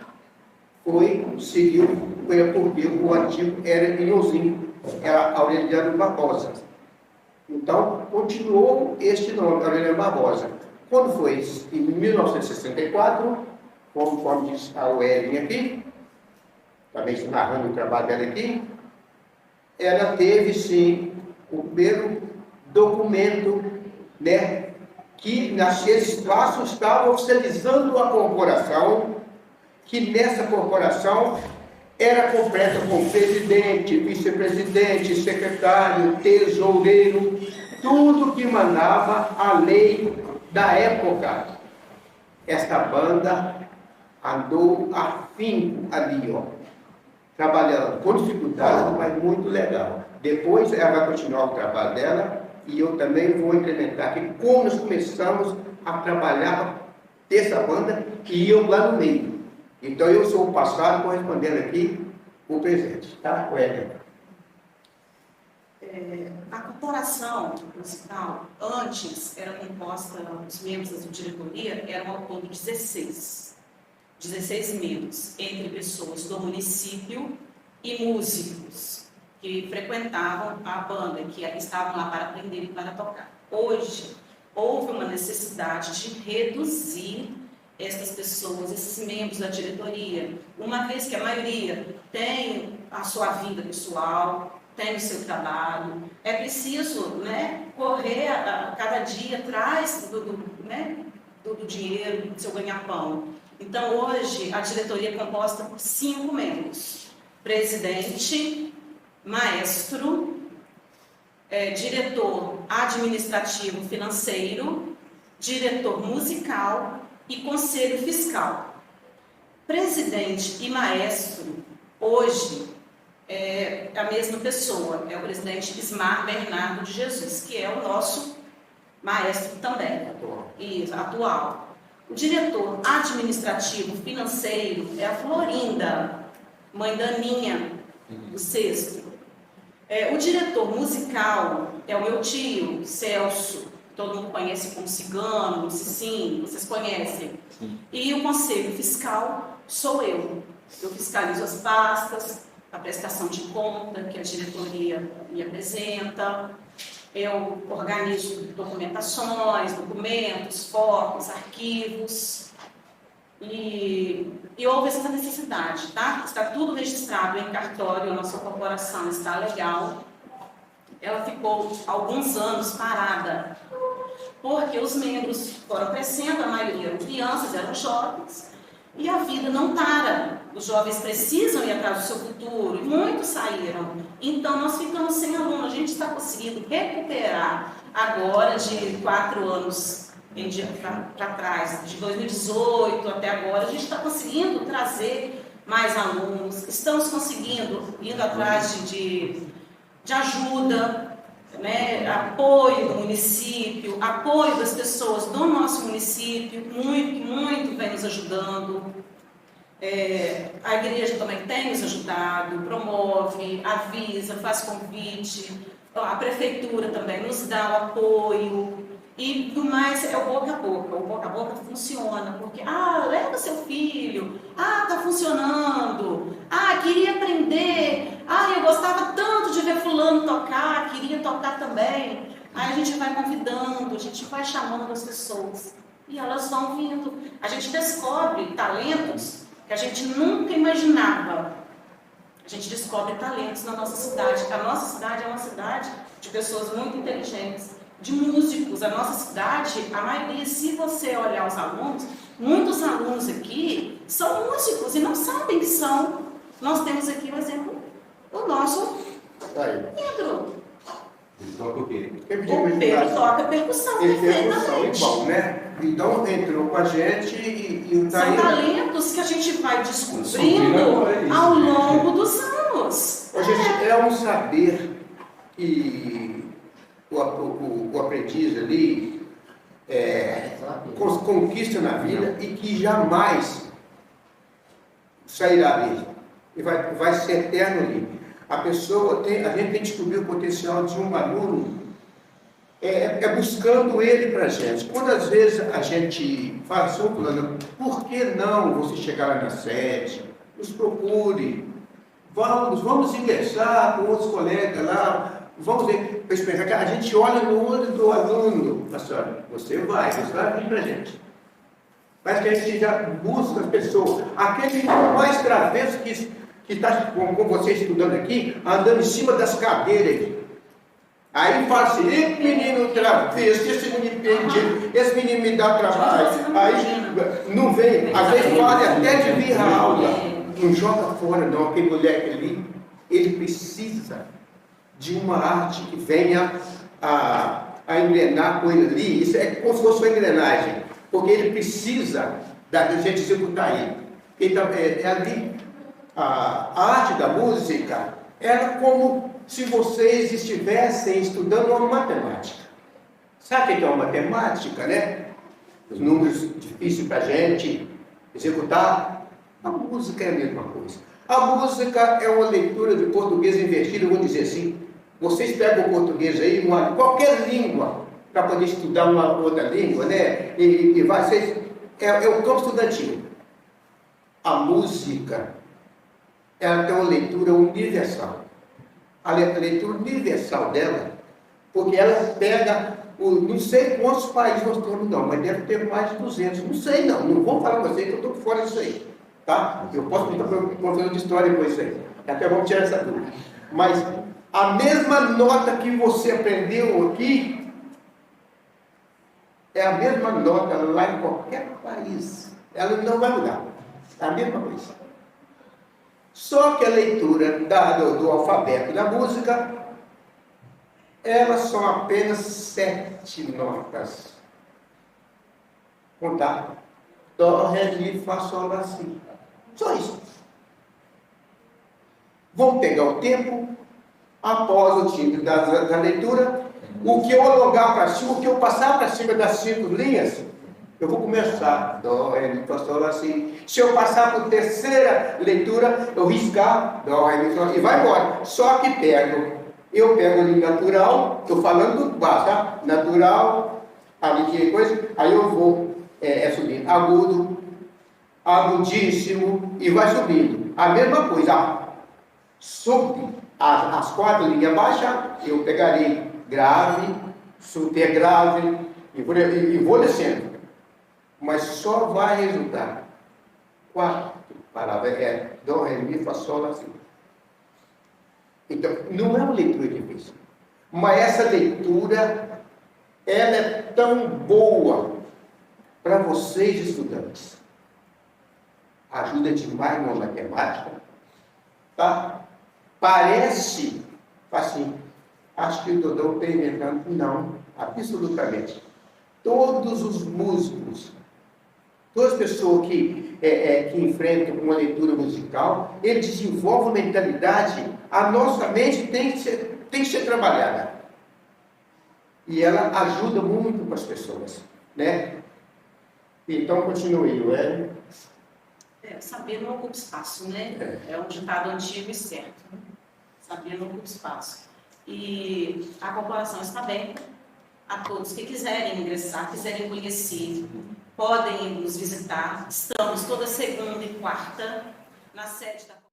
seguiu, porque o antigo era Inhozinho, era Aureliano Barbosa. Então, continuou este nome, Aureliano Barbosa. Quando foi em 1964, conforme diz a Uelin aqui, também narrando o trabalho dela aqui, ela teve, sim, o primeiro documento, né, que naquele espaço estava oficializando a corporação, que nessa corporação era completa com presidente, vice-presidente, secretário, tesoureiro, tudo que mandava a lei da época. Esta banda andou afinco ali, ó, trabalhando com dificuldade, mas muito legal. Depois ela vai continuar o trabalho dela e eu também vou implementar aqui como nós começamos a trabalhar dessa banda e eu lá no meio. Então eu sou o passado correspondendo aqui o presente, tá? A corporação musical, antes, era composta, os membros da diretoria eram ao todo 16 membros, entre pessoas do município e músicos que frequentavam a banda, que estavam lá para aprender e para tocar. Hoje, houve uma necessidade de reduzir essas pessoas, esses membros da diretoria, uma vez que a maioria tem a sua vida pessoal, tem o seu trabalho, é preciso, né, correr a cada dia atrás do dinheiro, do seu ganha-pão. Então, hoje, a diretoria é composta por 5 membros: presidente, maestro, diretor administrativo financeiro, diretor musical e conselho fiscal. Presidente e maestro, hoje, é a mesma pessoa, é o presidente Ismar Bernardo de Jesus, que é o nosso maestro também, atual. O diretor administrativo financeiro é a Florinda, mãe da Aninha, do sexto. O diretor musical é o meu tio, Celso, todo mundo conhece como Cigano, Cicim, vocês conhecem. Sim. E o conselho fiscal sou eu. Eu fiscalizo as pastas, a prestação de conta que a diretoria me apresenta, eu organizo documentações, documentos, fotos, arquivos, e houve essa necessidade, tá? Está tudo registrado em cartório, a nossa corporação está legal. Ela ficou alguns anos parada, porque os membros foram crescendo, a maioria eram crianças, eram jovens, e a vida não para. Os jovens precisam ir atrás do seu futuro, e muitos saíram. Então, nós ficamos sem aluno. A gente está conseguindo recuperar agora, de 4 anos para trás, de 2018 até agora, a gente está conseguindo trazer mais alunos, estamos conseguindo, indo atrás de ajuda, né, apoio do município, apoio das pessoas do nosso município, muito vem nos ajudando. A igreja também tem nos ajudado, promove, avisa, faz convite, a prefeitura também nos dá o apoio. E do mais é o boca a boca. O boca a boca funciona, porque, leva seu filho, tá funcionando, queria aprender, eu gostava tanto de ver fulano tocar, queria tocar também. Aí a gente vai convidando, a gente vai chamando as pessoas, e elas vão vindo. A gente descobre talentos que a gente nunca imaginava. A gente descobre talentos na nossa cidade. A nossa cidade é uma cidade de pessoas muito inteligentes, de músicos. A nossa cidade, a maioria, se você olhar os alunos, muitos alunos aqui são músicos e não sabem que são. Nós temos aqui um exemplo, o nosso Pedro. Ele toca o quê? O Pedro toca percussão perfeitamente. Igual, né? Então entrou com a gente e são talentos que a gente vai descobrindo ao longo dos anos. Gente, é um saber que o aprendiz ali conquista na vida e que jamais sairá dele. E vai ser eterno ali. A gente tem que descobrir o potencial de um aluno buscando ele para a gente. Quando às vezes a gente fala assim, por que não você chegar lá na sede? Nos procure. Vamos ingressar com outros colegas lá. Vamos ver. A gente olha no olho do aluno. Pastor, você vai vir para a gente. Mas que a gente já busca as pessoas. Aquele mais travesso que está com você estudando aqui, andando em cima das cadeiras. Aí fala assim, esse menino travesso, esse menino perdido, esse menino me dá trabalho. Aí não vem, às vezes fala até de vir a aula. Não joga fora não, aquele moleque ali, ele precisa de uma arte que venha a engrenar com ele ali. Isso é como se fosse uma engrenagem, porque ele precisa da gente executar ele. Então, ali, a arte da música era como se vocês estivessem estudando uma matemática. Sabe o que é uma matemática, né? Os números difíceis para a gente executar. A música é a mesma coisa. A música é uma leitura de português invertido, eu vou dizer assim. Vocês pegam o português aí, qualquer língua, para poder estudar uma outra língua, né? E vai ser... É o campo estudantil. A música, ela tem uma leitura universal. A leitura universal dela, porque ela pega, não sei quantos países nós temos não, mas deve ter mais de 200, não sei não vou falar para vocês que eu estou fora disso aí, tá? Eu posso contar para o professor de história com isso aí, até vamos tirar essa dúvida. Mas a mesma nota que você aprendeu aqui, é a mesma nota lá em qualquer país, ela não vai mudar, é a mesma coisa. Só que a leitura do alfabeto da música, elas são apenas 7 notas. Contar. Dó, ré, mi, fá, sol, lá, si. Só isso. Vamos pegar o tempo, após o timbre da leitura, o que eu alongar para cima, o que eu passar para cima das 5 linhas, eu vou começar, dó, ré, mi, fá, sol, lá, si. Se eu passar por terceira leitura, eu riscar, dó, ré, mi, fá, e vai embora. Só que eu pego ali natural, estou falando do básico, tá? Natural, ali que coisa, aí eu vou subindo, agudo, agudíssimo, e vai subindo. A mesma coisa, sobe as 4 linhas baixas, eu pegarei grave, super grave, e vou descendo. Mas só vai resultar 4 palavras, dó, ré, mi, fá, sol, lá, si. Então, não é uma leitura difícil, mas essa leitura, ela é tão boa para vocês estudantes. Ajuda demais na matemática, tá? Parece assim, acho que o Dodô está inventando. Não, absolutamente. Todos os músicos, todas as pessoas que enfrentam uma leitura musical, eles desenvolvem uma mentalidade, a nossa mente tem que ser trabalhada. E ela ajuda muito para as pessoas, né? Então, continue, não é? Saber não ocupa espaço, né? É um ditado antigo e certo. Saber não ocupa espaço. E a corporação está aberta a todos que quiserem ingressar, quiserem conhecer, podem nos visitar. Estamos toda segunda e quarta na sede da